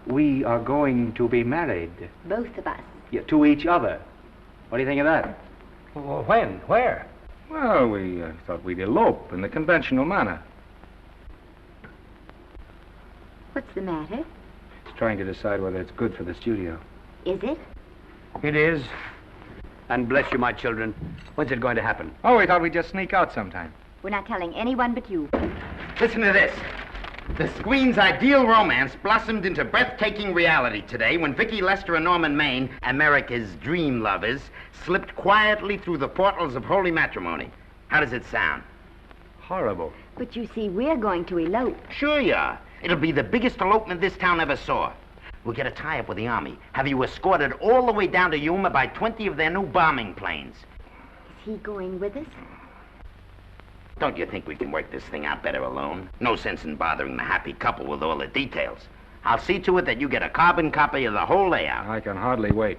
We are going to be married. Both of us. Yeah, to each other. What do you think of that? Well, when? Where? Well, we thought we'd elope in the conventional manner. What's the matter? It's trying to decide whether it's good for the studio. Is it? It is. And bless you, my children. When's it going to happen? Oh, we thought we'd just sneak out sometime. We're not telling anyone but you. Listen to this. The screen's ideal romance blossomed into breathtaking reality today when Vicky Lester and Norman Maine, America's dream lovers, slipped quietly through the portals of holy matrimony. How does it sound? Horrible. But you see, we're going to elope. Sure you are. It'll be the biggest elopement this town ever saw. We'll get a tie-up with the Army, have you escorted all the way down to Yuma by 20 of their new bombing planes. Is he going with us? Don't you think we can work this thing out better alone? No sense in bothering the happy couple with all the details. I'll see to it that you get a carbon copy of the whole layout. I can hardly wait.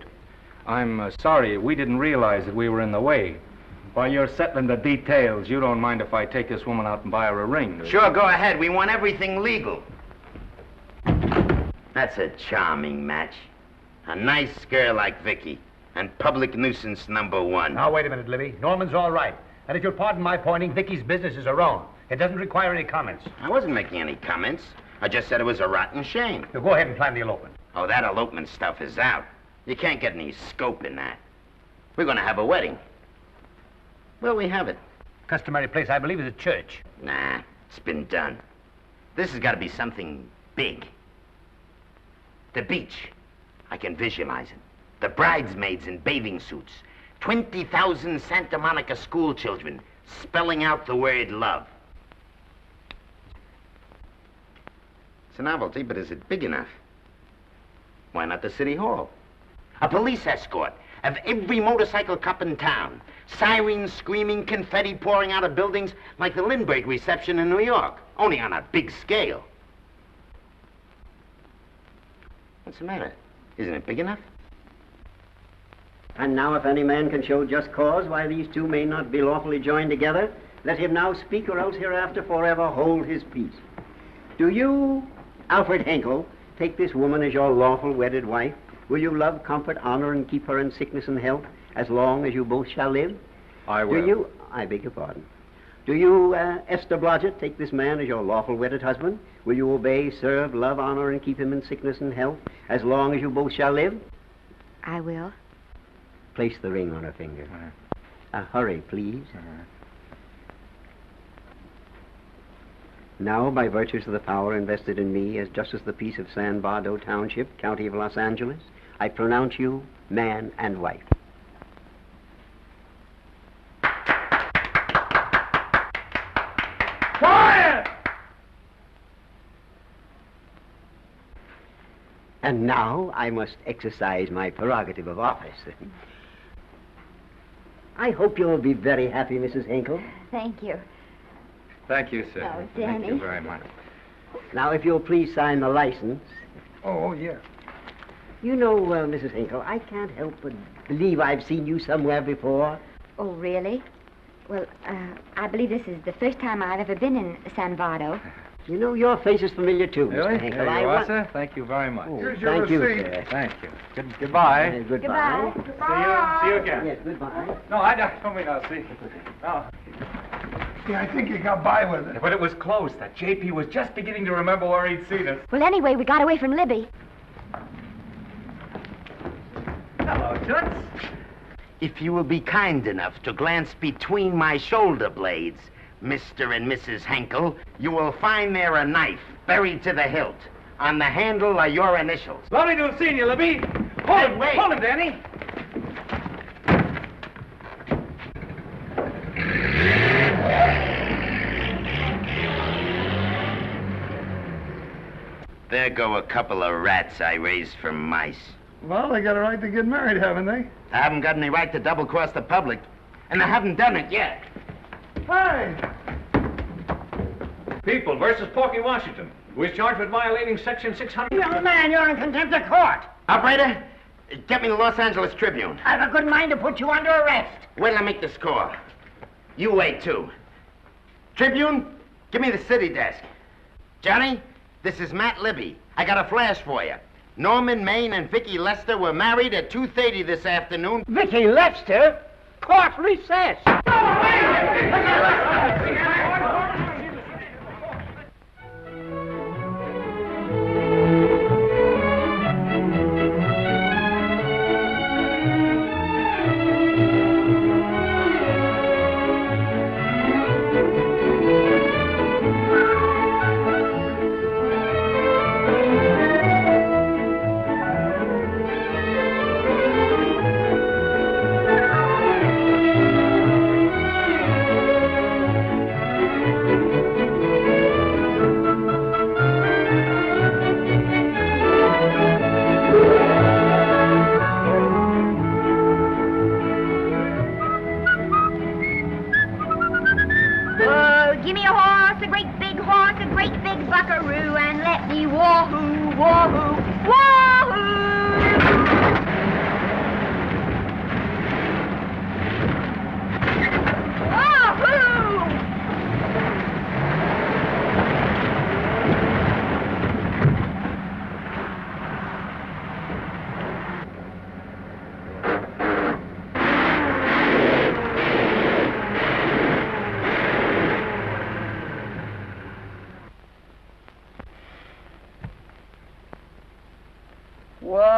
I'm sorry, we didn't realize that we were in the way. While you're settling the details, you don't mind if I take this woman out and buy her a ring, do you? Sure, go ahead. We want everything legal. That's a charming match. A nice girl like Vicky, and public nuisance #1. Now, wait a minute, Libby. Norman's all right. And if you'll pardon my pointing, Vicky's business is her own. It doesn't require any comments. I wasn't making any comments. I just said it was a rotten shame. Now, go ahead and plan the elopement. Oh, that elopement stuff is out. You can't get any scope in that. We're going to have a wedding. Where'll we have it? Customary place, I believe, is a church. Nah, it's been done. This has got to be something big. The beach. I can visualize it. The bridesmaids in bathing suits. 20,000 Santa Monica school children spelling out the word love. It's a novelty, but is it big enough? Why not the city hall? A police escort of every motorcycle cop in town. Sirens screaming, confetti pouring out of buildings like the Lindbergh reception in New York, only on a big scale. What's the matter? Isn't it big enough? And now if any man can show just cause why these two may not be lawfully joined together, let him now speak, or else hereafter forever hold his peace. Do you, Alfred Henkel, take this woman as your lawful wedded wife? Will you love, comfort, honor, and keep her in sickness and health as long as you both shall live? I will. Do you, I beg your pardon. Do you, Esther Blodgett, take this man as your lawful wedded husband? Will you obey, serve, love, honor, and keep him in sickness and health as long as you both shall live? I will. Place the ring on her finger. Hurry, please. Now, by virtues of the power invested in me as Justice of the Peace of San Bardo Township, County of Los Angeles, I pronounce you man and wife. Quiet! And now I must exercise my prerogative of office. I hope you'll be very happy, Mrs. Henkel. Thank you. Thank you, sir. Oh, Thank you Danny. very much. Now, if you'll please sign the license. Oh, yeah. You know, Mrs. Henkel, I can't help but believe I've seen you somewhere before. Oh, really? Well, I believe this is the first time I've ever been in San Bardo. You know, your face is familiar, too, Really? Mr. Henkel. There I you are, want- sir. Thank you very much. Oh, Here's your thank you, receipt. sir. Thank you. Goodbye. Goodbye. See you again. Yes, goodbye. No, I don't mean I'll see. No. Yeah, I think you got by with it. But it was close. That JP was just beginning to remember where he'd seen us. Well, anyway, we got away from Libby. Hello, Toots. If you will be kind enough to glance between my shoulder blades, Mr. and Mrs. Henkel, you will find there a knife buried to the hilt. On the handle are your initials. Lovely to have seen you, Libby. Hey, wait. Hold him, Danny. There go a couple of rats I raised from mice. Well, they got a right to get married, haven't they? I haven't got any right to double-cross the public, and I haven't done it yet. Hey! People versus Porky Washington, who is charged with violating Section 600. Young man, you're in contempt of court. Operator, get me the Los Angeles Tribune. I've a good mind to put you under arrest. Wait till I make the score. You wait, too. Tribune, give me the city desk. Johnny, this is Matt Libby. I got a flash for you. Norman Maine and Vicky Lester were married at 2:30 this afternoon. Vicky Lester? Court recess.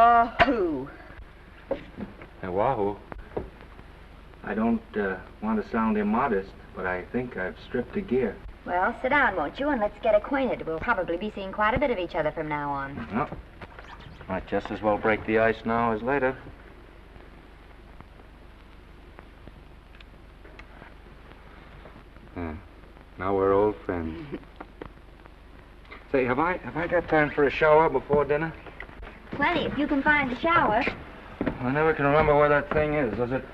Wahoo. Hey, Wahoo. I don't want to sound immodest, but I think I've stripped a gear. Well, sit down, won't you, and let's get acquainted. We'll probably be seeing quite a bit of each other from now on. Well, might just as well break the ice now as later. Now we're old friends. Say, have I got time for a shower before dinner? Plenty, if you can find a shower. I never can remember where that thing is. Does it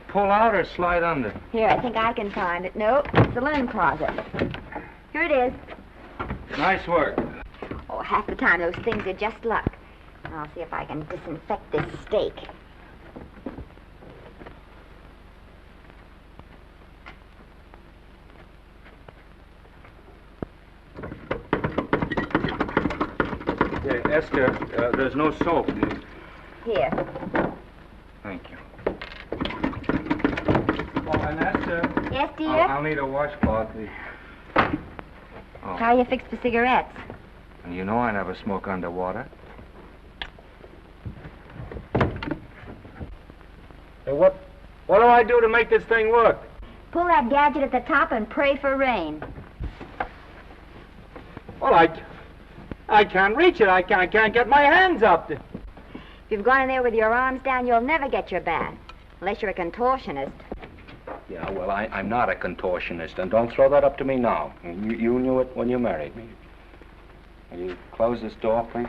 pull out or slide under? Here, I think I can find it. No, it's the linen closet. Here it is. Nice work. Oh, half the time those things are just luck. I'll see if I can disinfect this steak. Yeah, Esther, there's no soap. Here. Thank you. Oh, and Esther. Yes, dear? I'll need a washcloth. Oh. How are you fixed for cigarettes? And you know I never smoke underwater. Hey, what do I do to make this thing work? Pull that gadget at the top and pray for rain. Well, I can't reach it. I can't get my hands up. If you've gone in there with your arms down, you'll never get your bath. Unless you're a contortionist. Yeah, well, I'm not a contortionist, and don't throw that up to me now. You knew it when you married me. Will you close this door, please?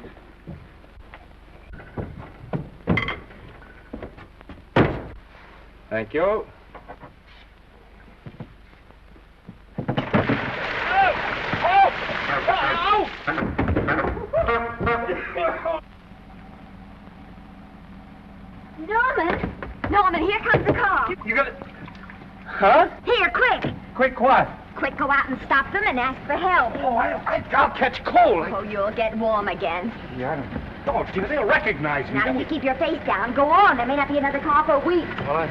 Thank you. Norman, here comes the car. You got it? Huh? Here, quick. Quick what? Quick, go out and stop them and ask for help. Oh, I'll catch cold. Oh, you'll get warm again. Yeah, don't you? They'll recognize me. Now, if you keep your face down, go on. There may not be another car for a week. Well,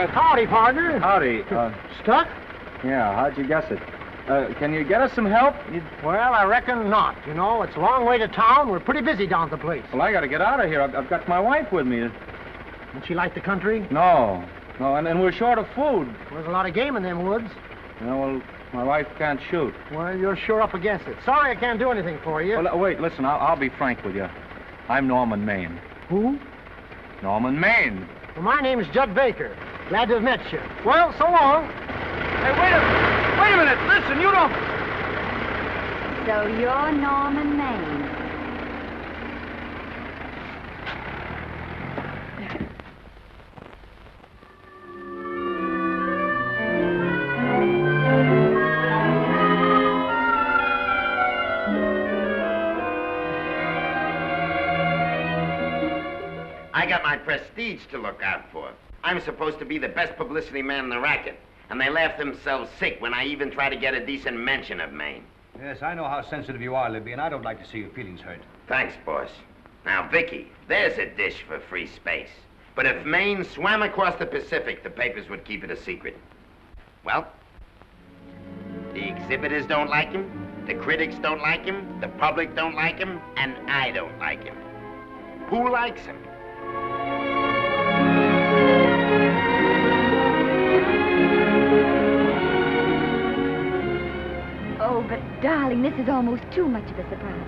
Howdy, partner. Howdy. Stuck? Yeah, how'd you guess it? Can you get us some help? Well, I reckon not. You know, it's a long way to town. We're pretty busy down at the place. Well, I got to get out of here. I've got my wife with me. Don't she like the country? No, and we're short of food. There's a lot of game in them woods. Well, my wife can't shoot. Well, you're sure up against it. Sorry I can't do anything for you. Well, wait, listen, I'll be frank with you. I'm Norman Maine. Who? Norman Maine. Well, my name's Judd Baker. Glad to have met you. Well, so long. Hey, wait a minute. Listen, you don't... So you're Norman Maine. I got my prestige to look out for. I'm supposed to be the best publicity man in the racket, and they laugh themselves sick when I even try to get a decent mention of Maine. Yes, I know how sensitive you are, Libby, and I don't like to see your feelings hurt. Thanks, boss. Now, Vicky, there's a dish for free space. But if Maine swam across the Pacific, the papers would keep it a secret. Well, the exhibitors don't like him, the critics don't like him, the public don't like him, and I don't like him. Who likes him? Oh, but darling, this is almost too much of a surprise.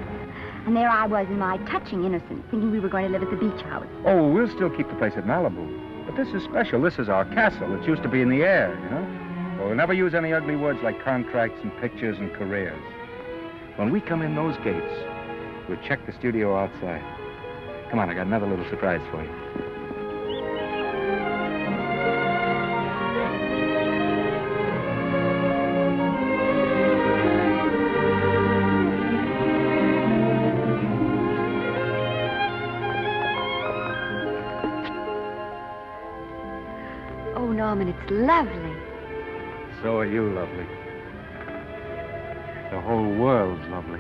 And there I was in my touching innocence, thinking we were going to live at the beach house. Oh, we'll still keep the place at Malibu. But this is special. This is our castle. It used to be in the air, you know? Well, we'll never use any ugly words like contracts and pictures and careers. When we come in those gates, we'll check the studio outside. Come on, I got another little surprise for you. Oh, Norman, it's lovely. So are you lovely. The whole world's lovely.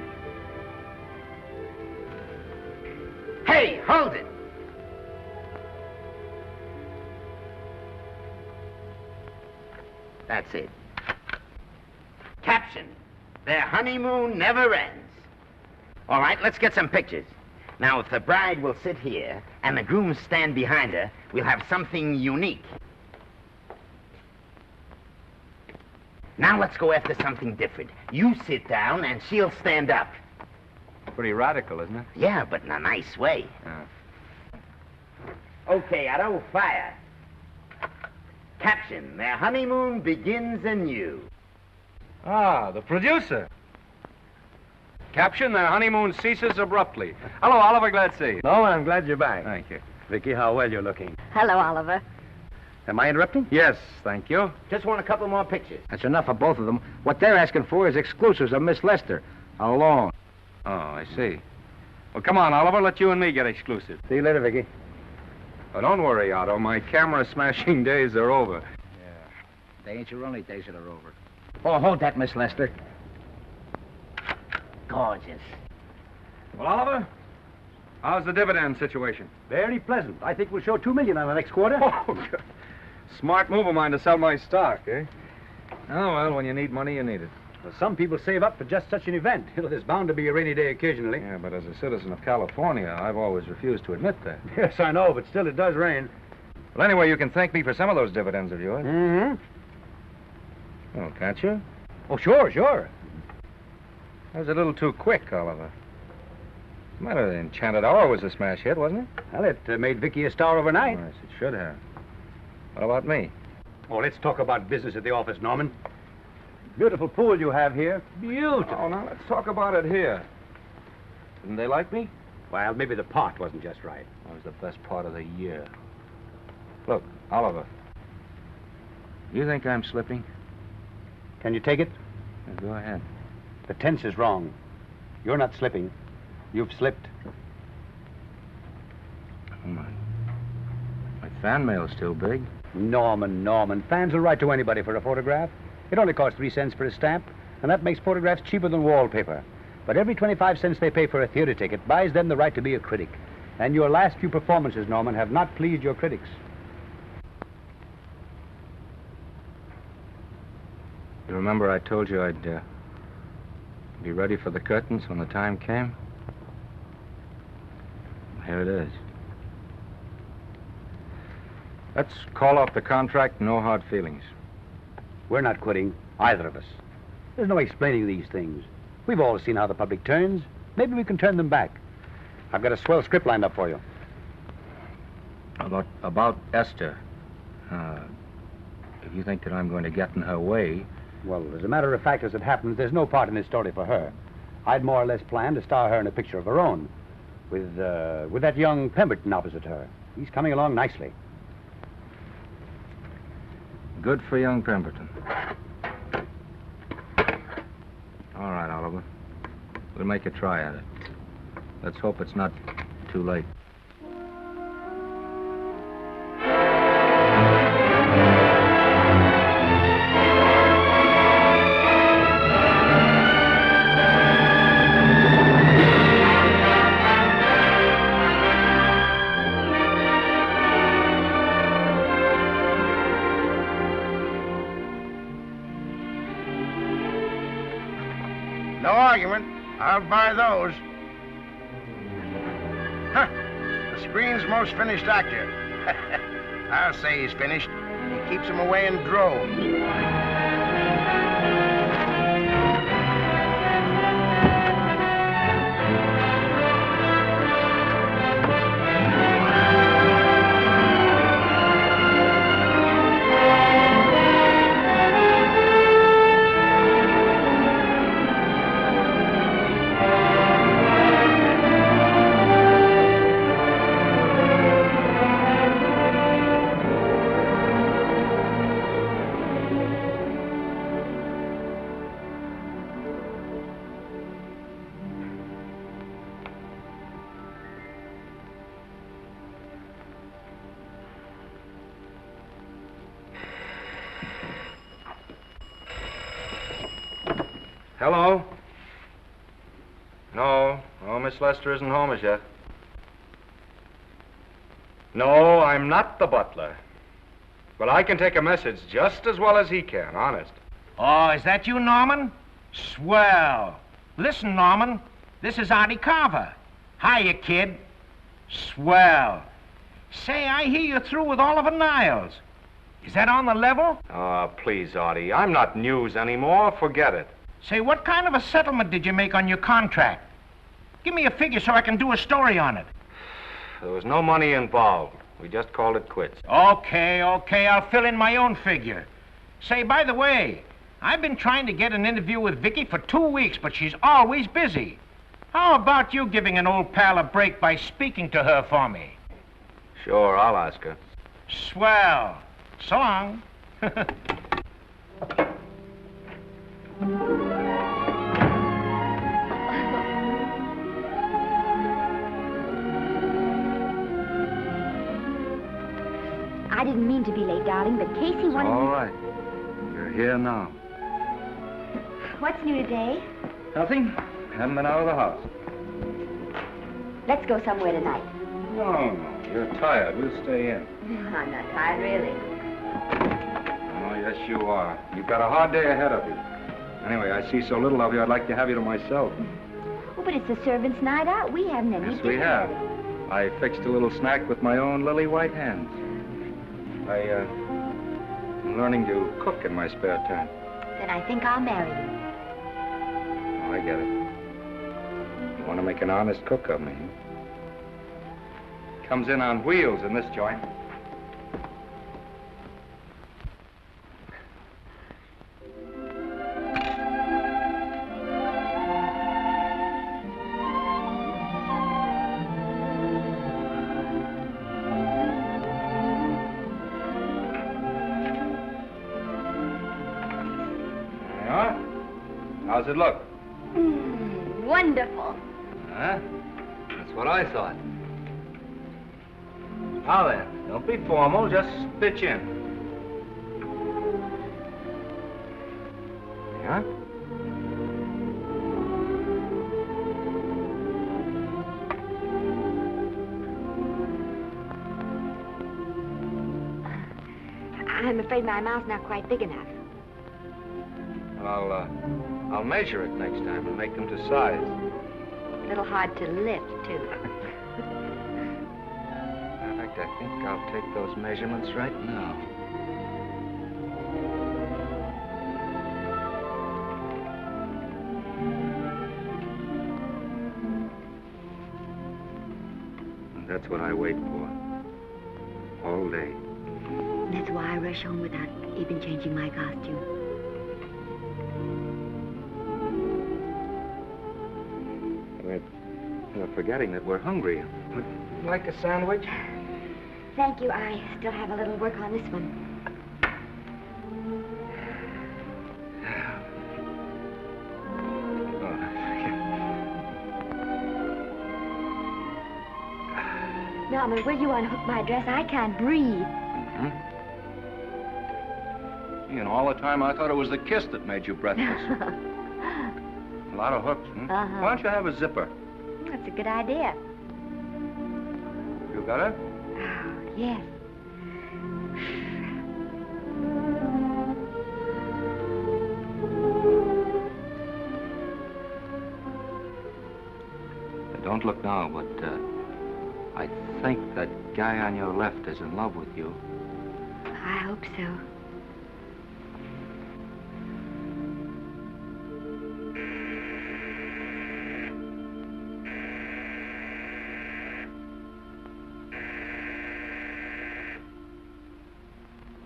Hey, hold it! That's it. Caption: Their honeymoon never ends. All right, let's get some pictures. Now, if the bride will sit here and the groom stand behind her, we'll have something unique. Now let's go after something different. You sit down and she'll stand up. Pretty radical, isn't it? Yeah, but in a nice way. Okay, Otto, fire. Caption, their honeymoon begins anew. Ah, the producer. Caption, their honeymoon ceases abruptly. Hello, Oliver, glad to see you. No, I'm glad you're back. Thank you. Vicky, how well you're looking. Hello, Oliver. Am I interrupting? Yes, thank you. Just want a couple more pictures. That's enough for both of them. What they're asking for is exclusives of Miss Lester. Alone. Oh, I see. Well, come on, Oliver, let you and me get exclusive. See you later, Vicky. Oh, don't worry, Otto. My camera smashing days are over. They ain't your only days that are over. Oh, hold that, Miss Lester. Gorgeous. Well, Oliver, how's the dividend situation? Very pleasant. I think we'll show $2 million on the next quarter. Oh, good. Smart move of mine to sell my stock, eh? Oh, well, when you need money, you need it. Well, some people save up for just such an event. There's bound to be a rainy day occasionally. Yeah, but as a citizen of California, I've always refused to admit that. Yes, I know, but still it does rain. Well, anyway, you can thank me for some of those dividends of yours. Mm-hmm. Oh, can't you? Oh, sure. That was a little too quick, Oliver. What's the matter? The Enchanted Hour was a smash hit, wasn't it? Well, it made Vicky a star overnight. Yes, it should have. What about me? Oh, let's talk about business at the office, Norman. Beautiful pool you have here. Beautiful. Oh, now let's talk about it here. Didn't they like me? Well, maybe the part wasn't just right. That was the best part of the year. Look, Oliver. You think I'm slipping? Can you take it? Yeah, go ahead. The tense is wrong. You're not slipping. You've slipped. Oh, my fan mail's still big. Norman. Fans will write to anybody for a photograph. It only costs 3 cents for a stamp, and that makes photographs cheaper than wallpaper. But every 25 cents they pay for a theater ticket buys them the right to be a critic. And your last few performances, Norman, have not pleased your critics. You remember I told you I'd be ready for the curtains when the time came? Here it is. Let's call off the contract, no hard feelings. We're not quitting, either of us. There's no explaining these things. We've all seen how the public turns. Maybe we can turn them back. I've got a swell script lined up for you. About Esther. If you think that I'm going to get in her way... Well, as a matter of fact, as it happens, there's no part in this story for her. I'd more or less planned to star her in a picture of her own, with that young Pemberton opposite her. He's coming along nicely. Good for young Pemberton. All right, Oliver. We'll make a try at it. Let's hope it's not too late. No argument. I'll buy those. Huh. The screen's most finished actor. I'll say he's finished. He keeps them away in droves. Hello? No, Miss Lester isn't home as yet. No, I'm not the butler. But I can take a message just as well as he can, honest. Oh, is that you, Norman? Swell. Listen, Norman, This is Artie Carver. Hiya, kid. Swell. Say, I hear you're through with Oliver Niles. Is that on the level? Oh, please, Artie. I'm not news anymore. Forget it. Say, what kind of a settlement did you make on your contract? Give me a figure so I can do a story on it. There was no money involved. We just called it quits. Okay, I'll fill in my own figure. Say, by the way, I've been trying to get an interview with Vicky for 2 weeks, but she's always busy. How about you giving an old pal a break by speaking to her for me? Sure, I'll ask her. Swell. So long. I didn't mean to be late, darling, but Casey wanted All me... right. You're here now. What's new today? Nothing. Haven't been out of the house. Let's go somewhere tonight. No. You're tired. We'll stay in. I'm not tired, really. Oh, yes, you are. You've got a hard day ahead of you. Anyway, I see so little of you, I'd like to have you to myself. Oh, but it's the servants' night out. We haven't any Yes, we dinner. have. I fixed a little snack with my own lily white hands. I'm learning to cook in my spare time. Then I think I'll marry you. Oh, I get it. You want to make an honest cook of me. Comes in on wheels in this joint. How's it look? Wonderful. Huh? That's what I thought. Now then, don't be formal, just pitch in. Yeah? I'm afraid my mouth's not quite big enough. I'll measure it next time and make them to size. A little hard to lift, too. In fact, I think I'll take those measurements right now. And that's what I wait for. All day. That's why I rush home without even changing my costume. We're forgetting that we're hungry. Would you like a sandwich? Thank you. I still have a little work on this one. Norman, will you unhook my dress? I can't breathe. You know, all the time I thought it was the kiss that made you breathless. A lot of hooks, hmm? Uh-huh. Why don't you have a zipper? That's a good idea. You got it? Oh, yes. Don't look now, but I think that guy on your left is in love with you. I hope so.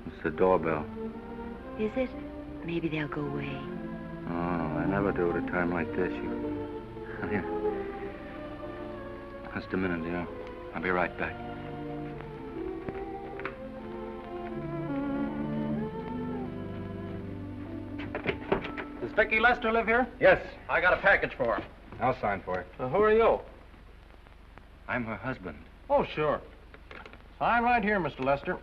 It's the doorbell. Is it? Maybe they'll go away. Oh, I never do at a time like this. Here. Just a minute, dear. I'll be right back. Does Vicky Lester live here? Yes. I got a package for her. I'll sign for it. Who are you? I'm her husband. Oh, sure. I'm right here, Mr. Lester.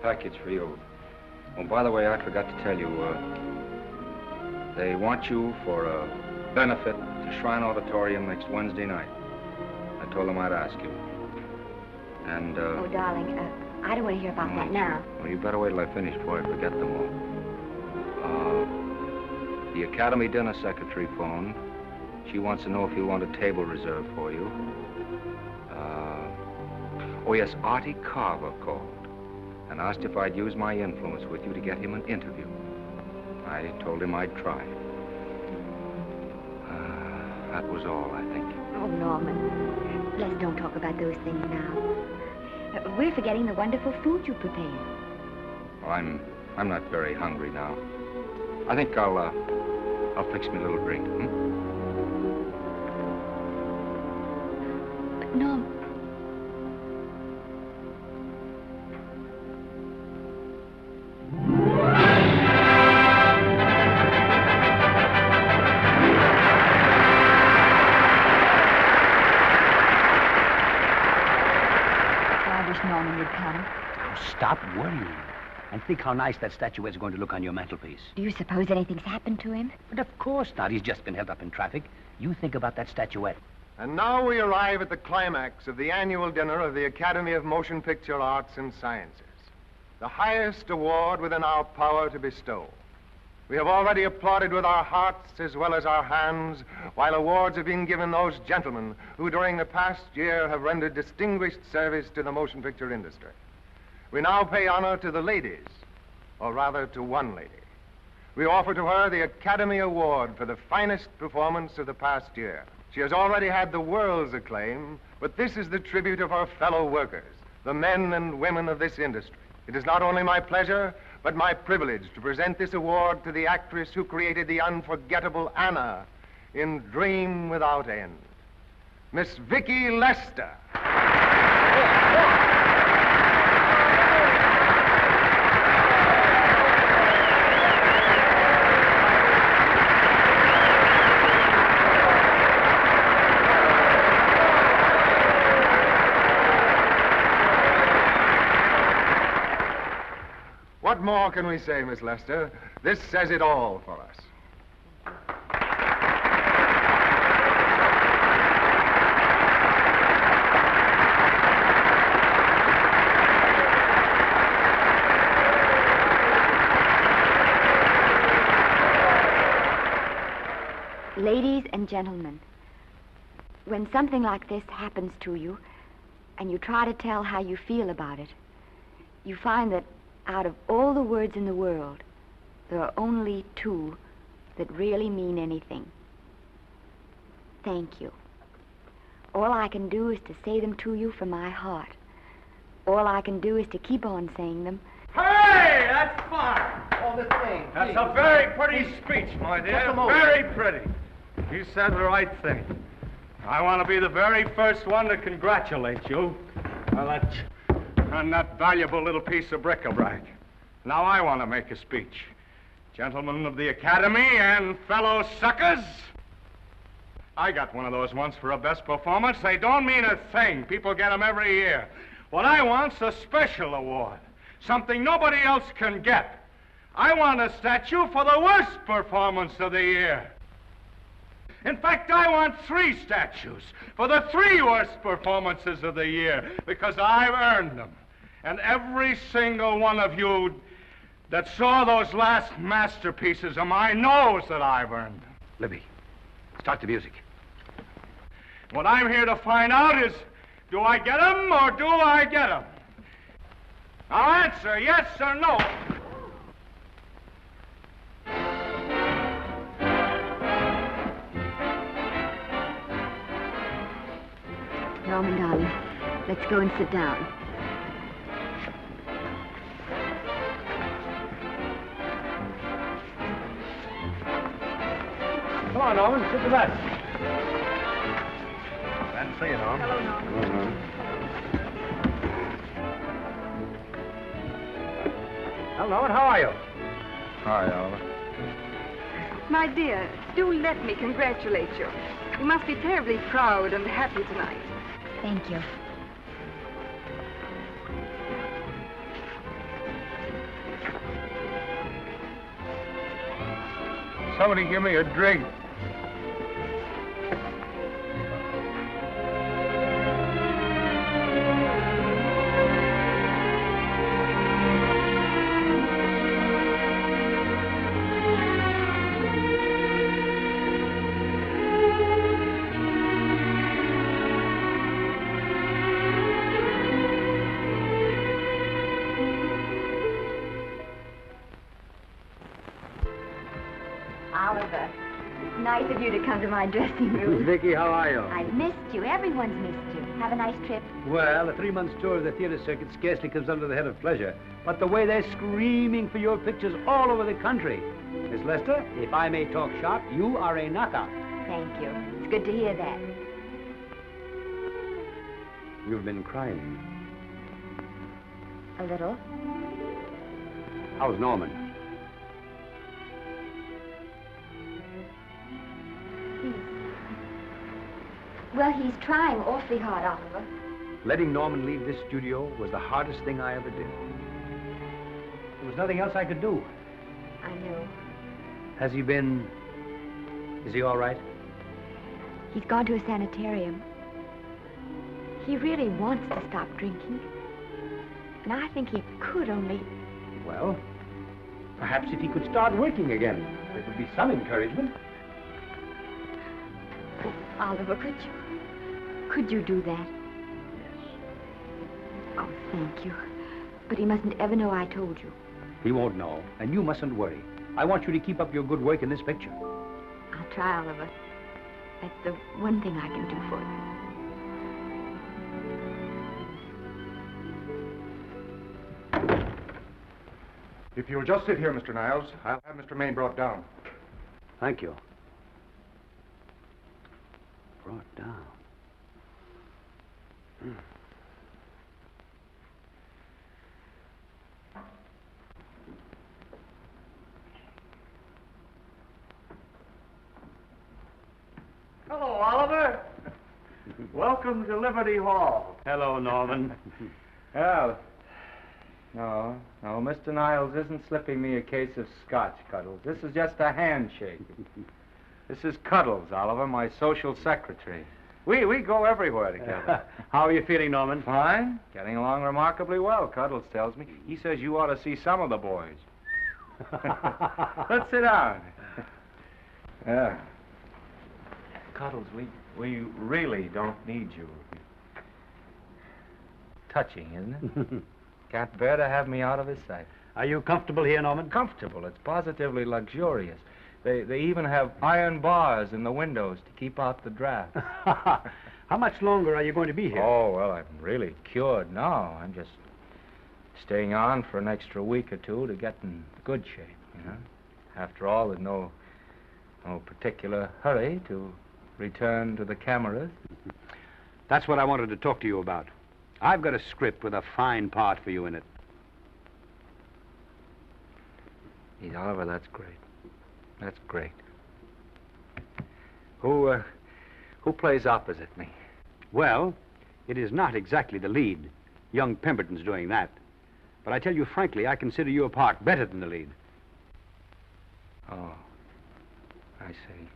Package for you. Oh, by the way, I forgot to tell you, they want you for a benefit to Shrine Auditorium next Wednesday night. I told them I'd ask you. And, Oh, darling, I don't want to hear about that now. Well, you better wait till I finish before I forget them all. The Academy dinner secretary phoned. She wants to know if you want a table reserved for you. Oh, yes, Artie Carver called and asked if I'd use my influence with you to get him an interview. I told him I'd try. That was all, I think. Oh, Norman, let's don't talk about those things now. We're forgetting the wonderful food you prepared. Well, I'm not very hungry now. I think I'll fix me a little drink, But, Norm... Norman would come. Oh, stop worrying. And think how nice that statuette's going to look on your mantelpiece. Do you suppose anything's happened to him? But of course not. He's just been held up in traffic. You think about that statuette. And now we arrive at the climax of the annual dinner of the Academy of Motion Picture Arts and Sciences, the highest award within our power to bestow. We have already applauded with our hearts as well as our hands, while awards are being given those gentlemen who during the past year have rendered distinguished service to the motion picture industry. We now pay honor to the ladies, or rather to one lady. We offer to her the Academy Award for the finest performance of the past year. She has already had the world's acclaim, but this is the tribute of her fellow workers, the men and women of this industry. It is not only my pleasure, but my privilege to present this award to the actress who created the unforgettable Anna in Dream Without End, Miss Vicki Lester. What more can we say, Miss Lester? This says it all for us. Ladies and gentlemen, when something like this happens to you, and you try to tell how you feel about it, you find that out of all the words in the world, there are only two that really mean anything. Thank you. All I can do is to say them to you from my heart. All I can do is to keep on saying them. Hey, that's fine. Oh, this thing. That's a very pretty speech, my dear. Just a moment. Very pretty. You said the right thing. I want to be the very first one to congratulate you on that valuable little piece of bric-a-brac. Now I want to make a speech. Gentlemen of the Academy and fellow suckers, I got one of those once for a best performance. They don't mean a thing. People get them every year. What I want's a special award, something nobody else can get. I want a statue for the worst performance of the year. In fact, I want 3 statues for the 3 worst performances of the year, because I've earned them. And every single one of you that saw those last masterpieces of mine knows that I've earned them. Libby, start the music. What I'm here to find out is, do I get them or do I get them? Now answer yes or no. Norman, darling, let's go and sit down. Come on, Norman, sit to that. Glad to see you, Norm. Hello, Norman. Well, Norman, how are you? Hi, Oliver. My dear, do let me congratulate you. You must be terribly proud and happy tonight. Thank you. Somebody give me a drink. Oliver, it's nice of you to come to my dressing room. Vicky, how are you? I've missed you. Everyone's missed you. Have a nice trip. Well, a 3-month tour of the theater circuit scarcely comes under the head of pleasure. But the way they're screaming for your pictures all over the country. Miss Lester, if I may talk shop, you are a knockout. Thank you. It's good to hear that. You've been crying. A little. How's Norman? Well, he's trying awfully hard, Oliver. Letting Norman leave this studio was the hardest thing I ever did. There was nothing else I could do. I know. Has he been... Is he all right? He's gone to a sanitarium. He really wants to stop drinking. And I think he could only... Well, perhaps if he could start working again, there would be some encouragement. Oliver, could you do that? Yes. Oh, thank you. But he mustn't ever know I told you. He won't know, and you mustn't worry. I want you to keep up your good work in this picture. I'll try, Oliver. That's the one thing I can do for you. If you'll just sit here, Mr. Niles, I'll have Mr. Maine brought down. Thank you. Brought down. Hello, Oliver. Welcome to Liberty Hall. Hello, Norman. Well, no, Mr. Niles isn't slipping me a case of scotch, Cuddles. This is just a handshake. This is Cuddles, Oliver, my social secretary. We go everywhere together. How are you feeling, Norman? Fine. Getting along remarkably well, Cuddles tells me. He says you ought to see some of the boys. Let's sit down. Yeah. Cuddles, we really don't need you. Touching, isn't it? Can't bear to have me out of his sight. Are you comfortable here, Norman? Comfortable. It's positively luxurious. They even have iron bars in the windows to keep out the draft. How much longer are you going to be here? Oh, well, I'm really cured now. I'm just staying on for an extra week or two to get in good shape, you know. After all, there's no particular hurry to return to the cameras. That's what I wanted to talk to you about. I've got a script with a fine part for you in it. Gee, Oliver, that's great. That's great. Who plays opposite me? Well, it is not exactly the lead. Young Pemberton's doing that. But I tell you frankly, I consider your part better than the lead. Oh, I see.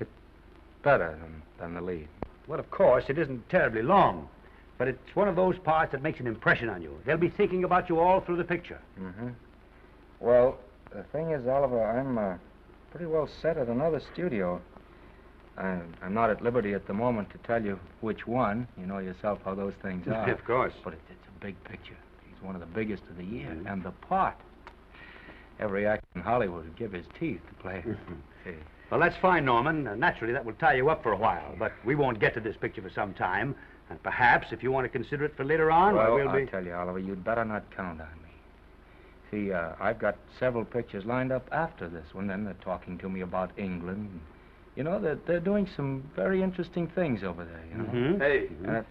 It's better than the lead. Well, of course, it isn't terribly long. But it's one of those parts that makes an impression on you. They'll be thinking about you all through the picture. Mm-hmm. Well, the thing is, Oliver, I'm pretty well set at another studio. I'm not at liberty at the moment to tell you which one. You know yourself how those things are. Of course. But it's a big picture. He's one of the biggest of the year. Mm-hmm. And the part. Every actor in Hollywood would give his teeth to play. See. Well, that's fine, Norman. Naturally, that will tie you up for a while. But we won't get to this picture for some time. And perhaps, if you want to consider it for later on, well, we'll be... I'll tell you, Oliver, you'd better not count on me. See, I've got several pictures lined up after this one. Then they're talking to me about England. You know, they're doing some very interesting things over there, you know. Mm-hmm. Hey.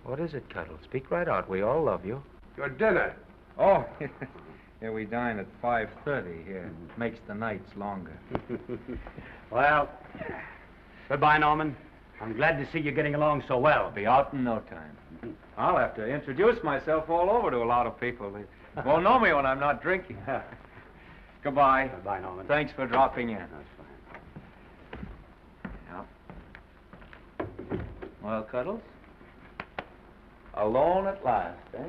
What is it, Cuddle? Speak right out. We all love you. Your dinner. Oh, yeah, we dine at 5:30 here. Makes the nights longer. Well, goodbye, Norman. I'm glad to see you getting along so well. Be out in no time. I'll have to introduce myself all over to a lot of people. They won't know me when I'm not drinking. Goodbye. Goodbye, Norman. Thanks for dropping in. That's fine. Yeah. Well, Cuddles? Alone at last, eh?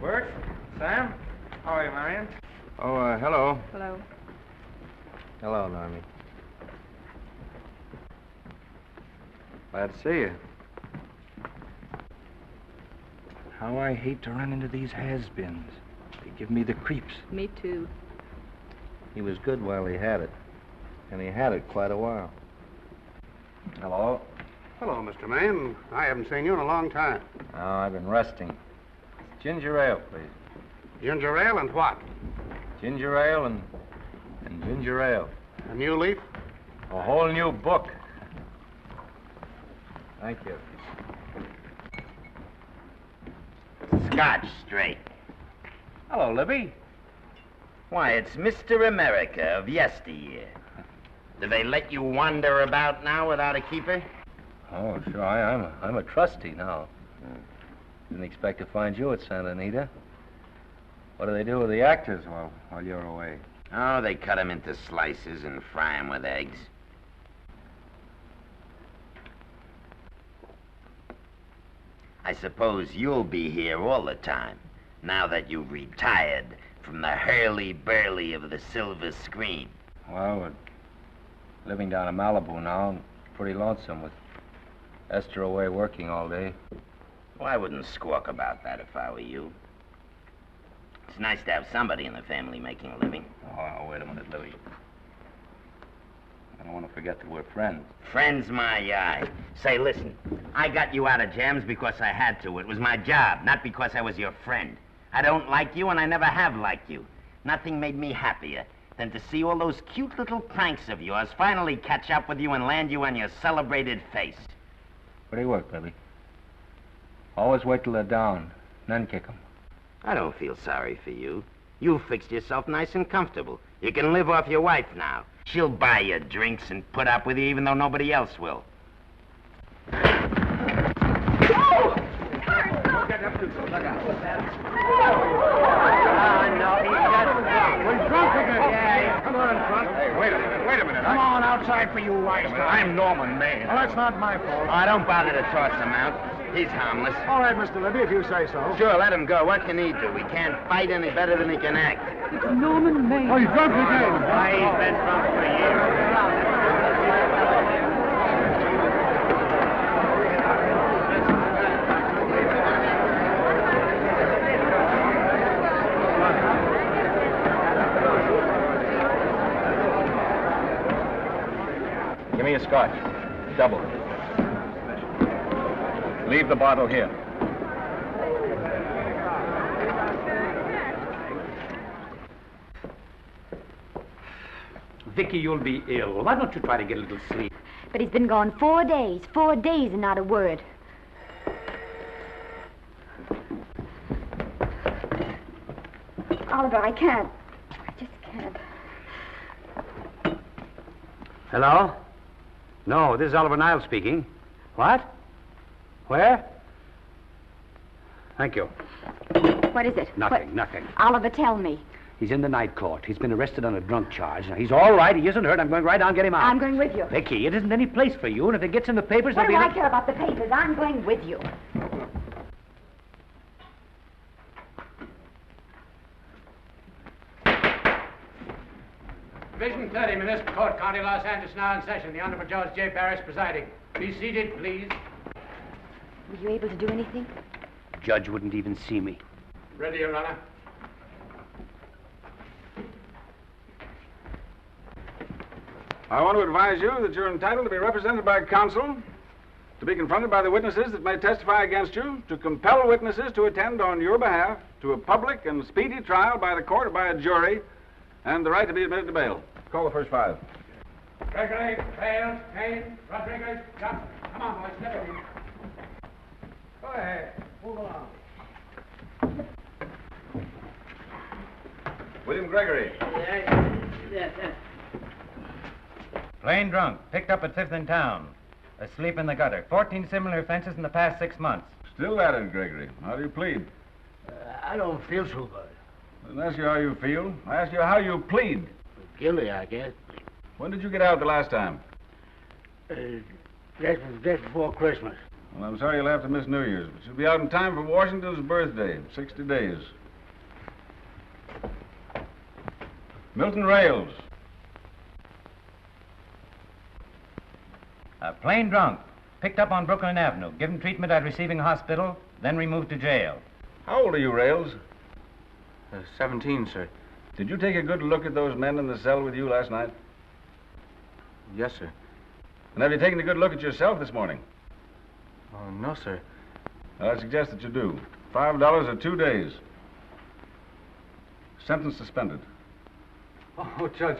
Bert? Sam? How are you, Marion? Oh, hello. Hello. Hello, Normie. Glad to see you. How I hate to run into these has-beens. They give me the creeps. Me too. He was good while he had it. And he had it quite a while. Hello. Hello, Mr. Maine. I haven't seen you in a long time. Oh, I've been resting. Ginger ale, please. Ginger ale and what? Ginger ale and ginger ale. A new leaf? A whole new book. Thank you. Scotch straight. Hello, Libby. Why, it's Mr. America of yesteryear. Do they let you wander about now without a keeper? Oh, sure. I'm a trustee now. Didn't expect to find you at Santa Anita. What do they do with the actors while you're away? Oh, they cut them into slices and fry them with eggs. I suppose you'll be here all the time, now that you've retired from the hurly-burly of the silver screen. Well, we're living down in Malibu now, and pretty lonesome with Esther away working all day. Well, I wouldn't squawk about that if I were you. It's nice to have somebody in the family making a living. Oh, wait a minute, Louie. I don't want to forget that we're friends. Friends, my eye. Say, listen, I got you out of jams because I had to. It was my job, not because I was your friend. I don't like you, and I never have liked you. Nothing made me happier than to see all those cute little pranks of yours finally catch up with you and land you on your celebrated face. Where do you work, Libby? Always wait till they're down, then kick 'em. I don't feel sorry for you. You've fixed yourself nice and comfortable. You can live off your wife now. She'll buy you drinks and put up with you even though nobody else will. No, he's just drunk. We're drunk again. Yeah, come on, drunk. Hey, wait a minute. Come on outside for you wise guy. I'm Norman Maine. Well, that's not my fault. Oh, don't bother to toss him out. He's harmless. All right, Mr. Libby, if you say so. Sure, let him go. What can he do? He can't fight any better than he can act. It's Norman Maine. Oh, he's drunk again. Why, he's been drunk for years. Give me a scotch. Double. Leave the bottle here. Vicky, you'll be ill. Why don't you try to get a little sleep? But he's been gone 4 days. 4 days and not a word. Oliver, I can't. I just can't. Hello? No, this is Oliver Niles speaking. What? Where? Thank you. What is it? Nothing. Oliver, tell me. He's in the night court. He's been arrested on a drunk charge. Now, he's all right. He isn't hurt. I'm going right down and get him out. I'm going with you. Vicky, it isn't any place for you, and if it gets in the papers, What there'll do be... I care about the papers? I'm going with you. Division 30, Municipal Court, County Los Angeles, now in session. The Honorable Judge J. Parrish presiding. Be seated, please. Were you able to do anything? Judge wouldn't even see me. Ready, Your Honor. I want to advise you that you're entitled to be represented by counsel, to be confronted by the witnesses that may testify against you, to compel witnesses to attend on your behalf to a public and speedy trial by the court or by a jury, and the right to be admitted to bail. Call the first 5. Gregory, Bales, Kane, Rodriguez, Johnson. Come on, boys, step in. Go ahead. Move along. William Gregory. Yes. Plain drunk, picked up at 5th in town. Asleep in the gutter. 14 similar offenses in the past 6 months. Still at it, Gregory. How do you plead? I don't feel so good. I didn't ask you how you feel. I asked you how you plead. Guilty, I guess. When did you get out the last time? Just before Christmas. Well, I'm sorry you'll have to miss New Year's, but you'll be out in time for Washington's birthday, 60 days. Milton Rails. Plain drunk, picked up on Brooklyn Avenue, given treatment at receiving hospital, then removed to jail. How old are you, Rails? 17, sir. Did you take a good look at those men in the cell with you last night? Yes, sir. And have you taken a good look at yourself this morning? Oh, no, sir. Well, I suggest that you do. $5 or 2 days. Sentence suspended. Oh, Judge,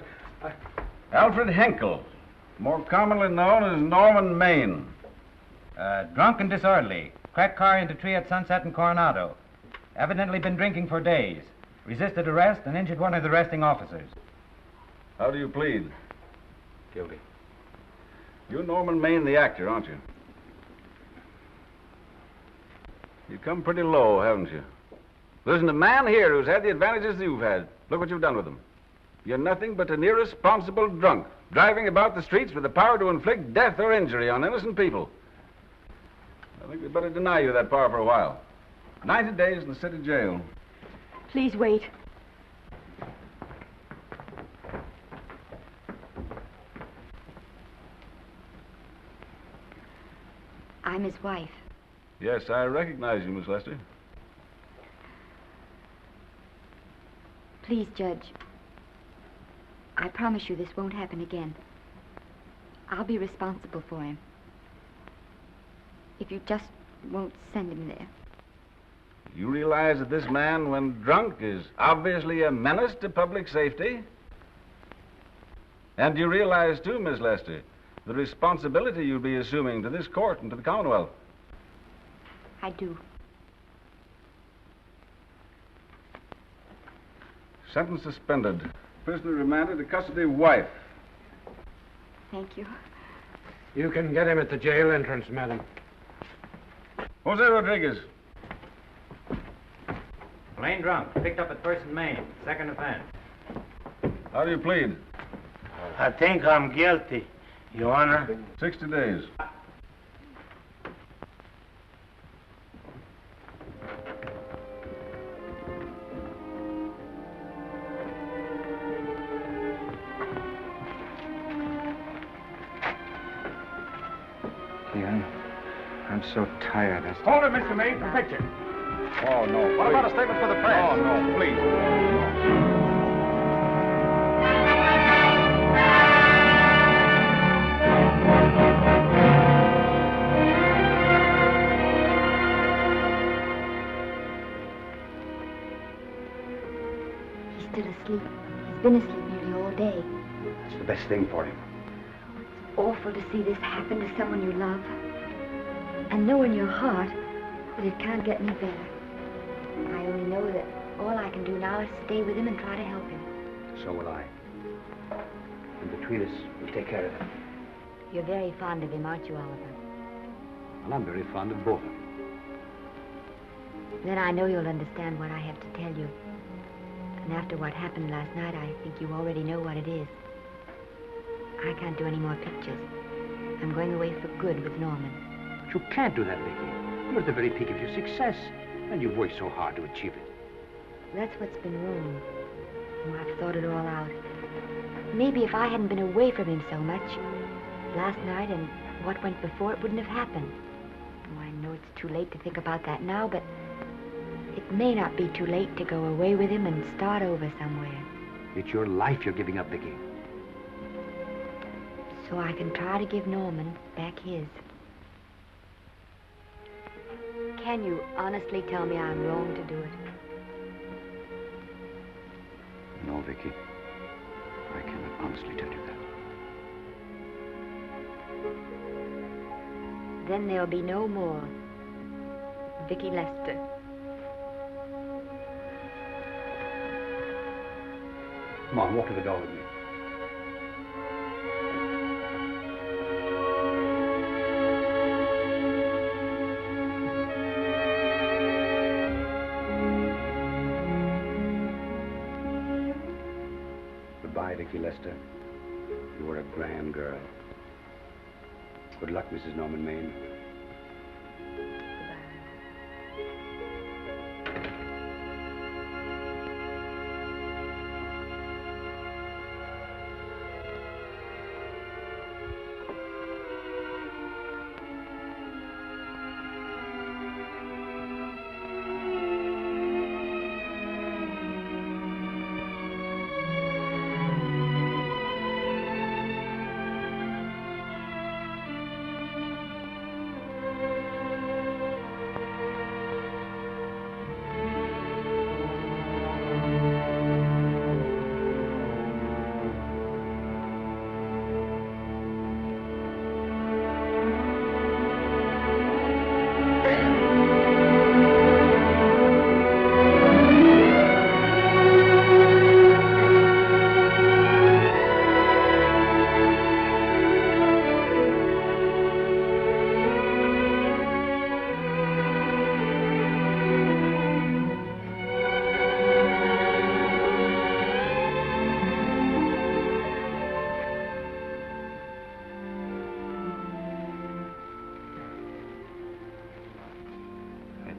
Alfred Henkel, more commonly known as Norman Maine. Drunk and disorderly. Cracked car into tree at Sunset and Coronado. Evidently been drinking for days. Resisted arrest and injured one of the arresting officers. How do you plead? Guilty. You're Norman Maine, the actor, aren't you? You've come pretty low, haven't you? There isn't a man here who's had the advantages you've had. Look what you've done with them. You're nothing but an irresponsible drunk, driving about the streets with the power to inflict death or injury on innocent people. I think we'd better deny you that power for a while. 90 days in the city jail. Please wait. I'm his wife. Yes, I recognize you, Miss Lester. Please, Judge. I promise you this won't happen again. I'll be responsible for him. If you just won't send him there. You realize that this man, when drunk, is obviously a menace to public safety? And you realize, too, Miss Lester, the responsibility you'll be assuming to this court and to the Commonwealth. I do. Sentence suspended. Prisoner remanded to custody wife. Thank you. You can get him at the jail entrance, madam. Jose Rodriguez. Plain drunk, picked up at 1st and Main, 2nd offense. How do you plead? I think I'm guilty, Your Honor. 60 days. I'm so tired. Hold it, Mr. Maine, for picture. Oh, no. What about a statement for the press? Oh, no, please. He's still asleep. He's been asleep nearly all day. That's the best thing for him. It's awful to see this happen to someone you love. And know in your heart that it can't get any better. I only know that all I can do now is stay with him and try to help him. So will I. And between us, we'll take care of him. You're very fond of him, aren't you, Oliver? And I'm very fond of both of them. Then I know you'll understand what I have to tell you. And after what happened last night, I think you already know what it is. I can't do any more pictures. I'm going away for good with Norman. But you can't do that, Vicky. You're at the very peak of your success, and you've worked so hard to achieve it. That's what's been wrong. Oh, I've thought it all out. Maybe if I hadn't been away from him so much, last night and what went before, it wouldn't have happened. Oh, I know it's too late to think about that now, but it may not be too late to go away with him and start over somewhere. It's your life you're giving up, Vicky. so I can try to give Norman back his. Can you honestly tell me I'm wrong to do it? No, Vicky. I cannot honestly tell you that. Then there'll be no more Vicky Lester. Come on, walk to the door with me. Goodbye, Vicky Lester. You were a grand girl. Good luck, Mrs. Norman Maine.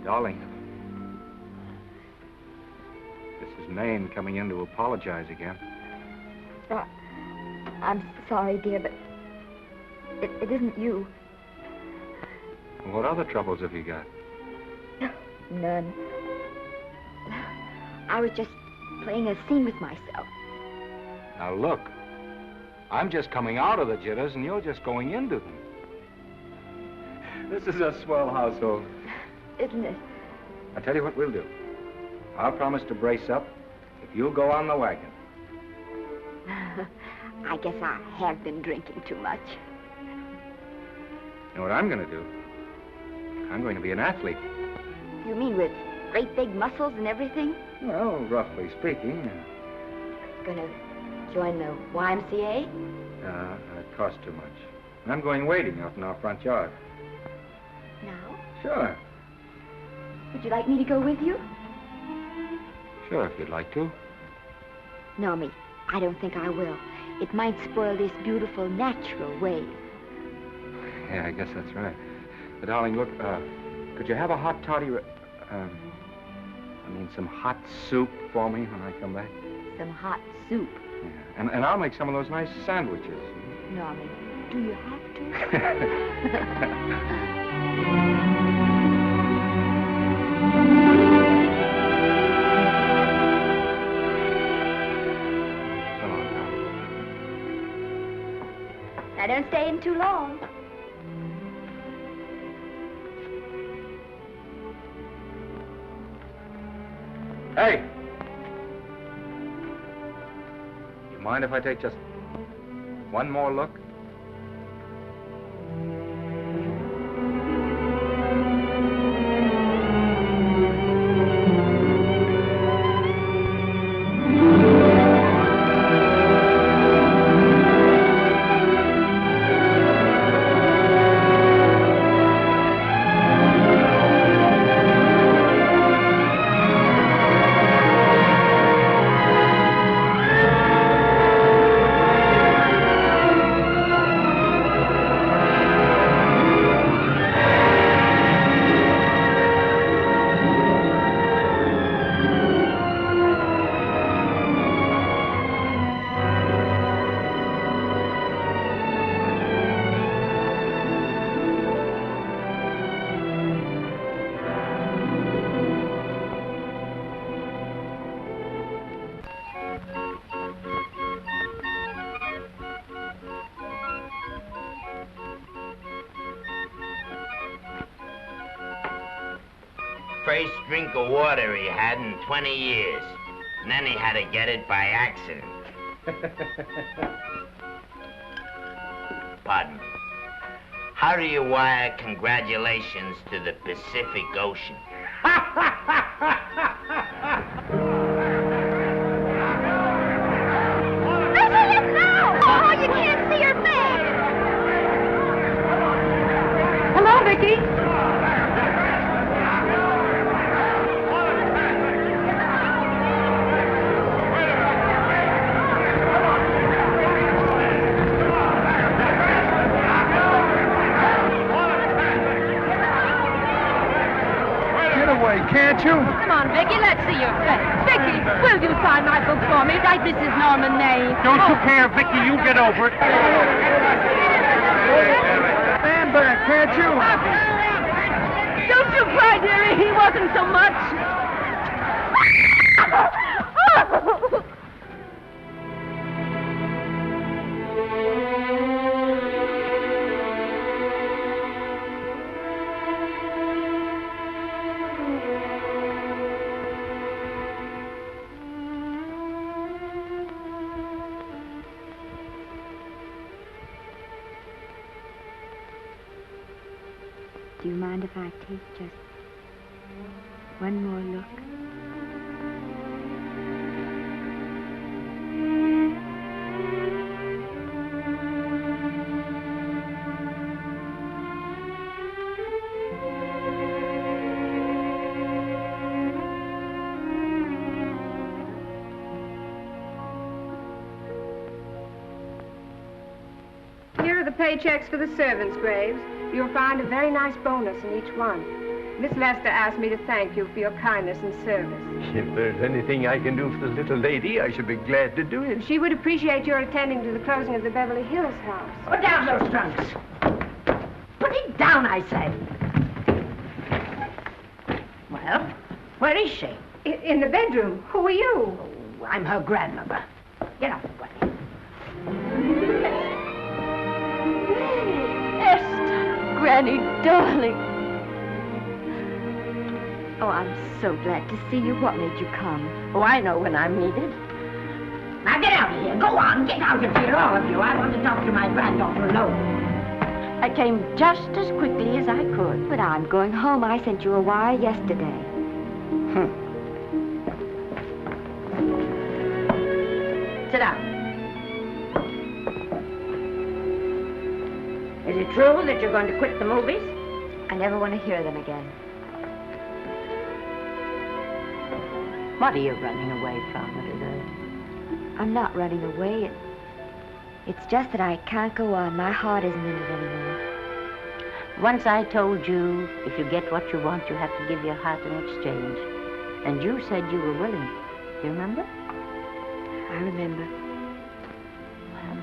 Darling, this is Maine coming in to apologize again. I'm sorry, dear, but it isn't you. What other troubles have you got? None. I was just playing a scene with myself. Now look, I'm just coming out of the jitters and you're just going into them. This is a swell household. Isn't it? I'll tell you what we'll do. I'll promise to brace up if you'll go on the wagon. I guess I have been drinking too much. You know what I'm going to do? I'm going to be an athlete. You mean with great big muscles and everything? Well, roughly speaking. Gonna join the YMCA? It costs too much. And I'm going wading out in our front yard. Now? Sure. Would you like me to go with you? Sure, if you'd like to. No, me. I don't think I will. It might spoil this beautiful, natural wave. Yeah, I guess that's right. But, darling, look, could you have a hot toddy... some hot soup for me when I come back? Some hot soup? Yeah, and I'll make some of those nice sandwiches. Norman, do you have to? Now, don't stay in too long. Hey! You mind if I take just one more look? first drink of water he had in 20 years. And then he had to get it by accident. Pardon me. How do you wire congratulations to the Pacific Ocean? Oh, you can't see her face! Hello, Vicky. Can't you? Come on, Vicky, let's see your face. Vicky, will you sign my book for me? Write Mrs. Norman May. Don't you care, Vicky? You get over it. Stand back, can't you? Don't you cry, dearie. He wasn't so much. Do you mind if I take just one more look? Here are the paychecks for the servants' graves. You'll find a very nice bonus in each one. Miss Lester asked me to thank you for your kindness and service. If there's anything I can do for the little lady, I should be glad to do it. She would appreciate your attending to the closing of the Beverly Hills house. Put down those trunks. Put it down, I say. Well, where is she? In the bedroom. Who are you? Oh, I'm her grandmother. Get out of the way. Granny, darling. Oh, I'm so glad to see you. What made you come? Oh, I know when I'm needed. Now get out of here. Go on, get out of here, all of you. I want to talk to my granddaughter alone. I came just as quickly as I could. But I'm going home. I sent you a wire yesterday. Sit down. Is it true that you're going to quit the movies? I never want to hear them again. What are you running away from, little girl? I'm not running away. It's just that I can't go on. My heart isn't in it anymore. Once I told you, if you get what you want, you have to give your heart in exchange. And you said you were willing. Do you remember? I remember. Well,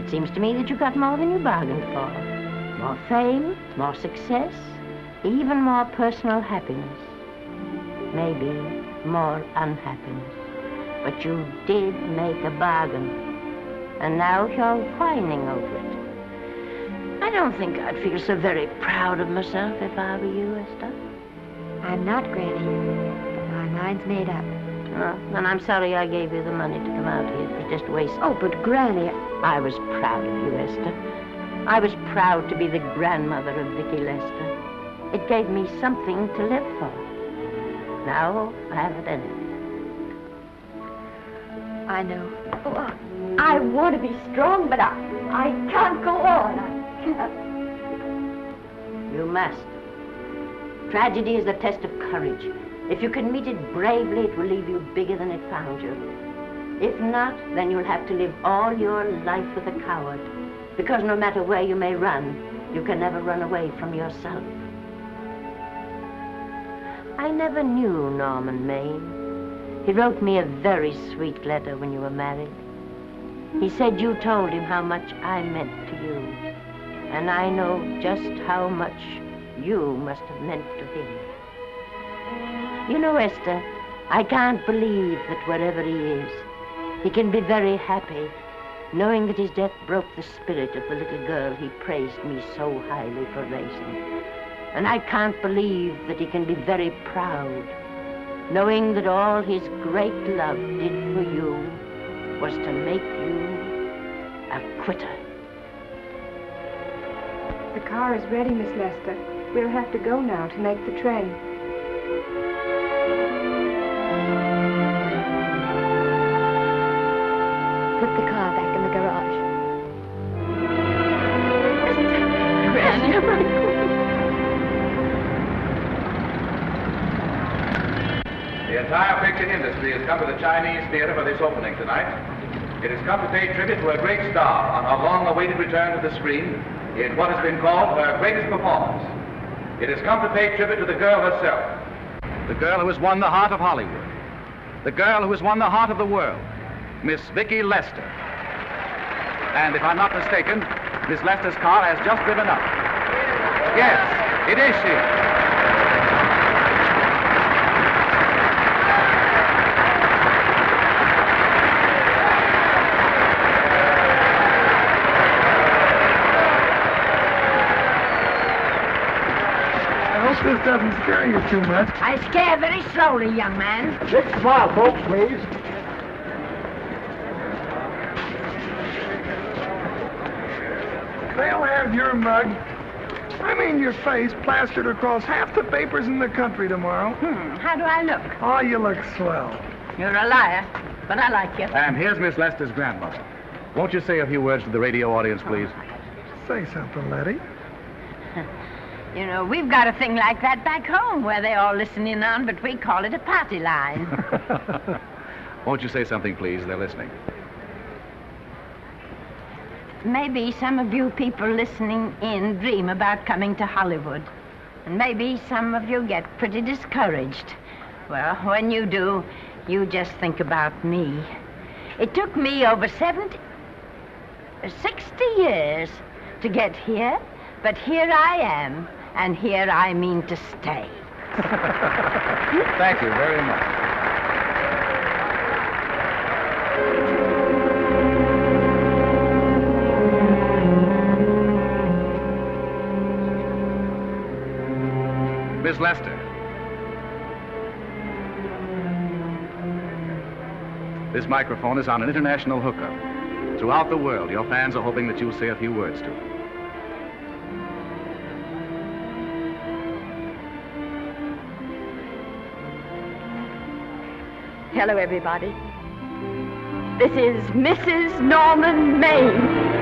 it seems to me that you got more than you bargained for. More fame, more success, even more personal happiness. Maybe more unhappiness. But you did make a bargain. And now you're whining over it. I don't think I'd feel so very proud of myself if I were you, Esther. I'm not, Granny. But my mind's made up. Oh, then I'm sorry I gave you the money to come out here. It was just waste. Oh, but Granny... I was proud of you, Esther. I was proud to be the grandmother of Vicky Lester. It gave me something to live for. Now I haven't any. I know. Oh, I want to be strong, but I can't go on. I can't. You must. Tragedy is the test of courage. If you can meet it bravely, it will leave you bigger than it found you. If not, then you'll have to live all your life with a coward. Because no matter where you may run, you can never run away from yourself. I never knew Norman Maine. He wrote me a very sweet letter when you were married. He said you told him how much I meant to you. And I know just how much you must have meant to him. You know, Esther, I can't believe that wherever he is, he can be very happy, knowing that his death broke the spirit of the little girl he praised me so highly for raising. And I can't believe that he can be very proud, knowing that all his great love did for you was to make you a quitter. The car is ready, Miss Lester. We'll have to go now to make the train. Put the car back in the garage. The entire picture industry has come to the Chinese theater for this opening tonight. It has come to pay tribute to a great star on her long-awaited return to the screen in what has been called her greatest performance. It has come to pay tribute to the girl herself, the girl who has won the heart of Hollywood, the girl who has won the heart of the world, Miss Vicki Lester. And if I'm not mistaken, Miss Lester's car has just driven up. Yes, it is she. This doesn't scare you too much. I scare very slowly, young man. Big smile, folks, please. They'll have your mug, I mean your face, plastered across half the papers in the country tomorrow. How do I look? Oh, you look swell. You're a liar, but I like you. And here's Miss Lester's grandmother. Won't you say a few words to the radio audience, please? Say something, Letty. You know, we've got a thing like that back home where they all listen in on, but we call it a party line. Won't you say something, please? They're listening. Maybe some of you people listening in dream about coming to Hollywood. And maybe some of you get pretty discouraged. Well, when you do, you just think about me. It took me over 60 years to get here, but here I am. And here I mean to stay. Thank you very much. Miss Lester. This microphone is on an international hookup. Throughout the world, your fans are hoping that you'll say a few words to them. Hello, everybody. This is Mrs. Norman Maine.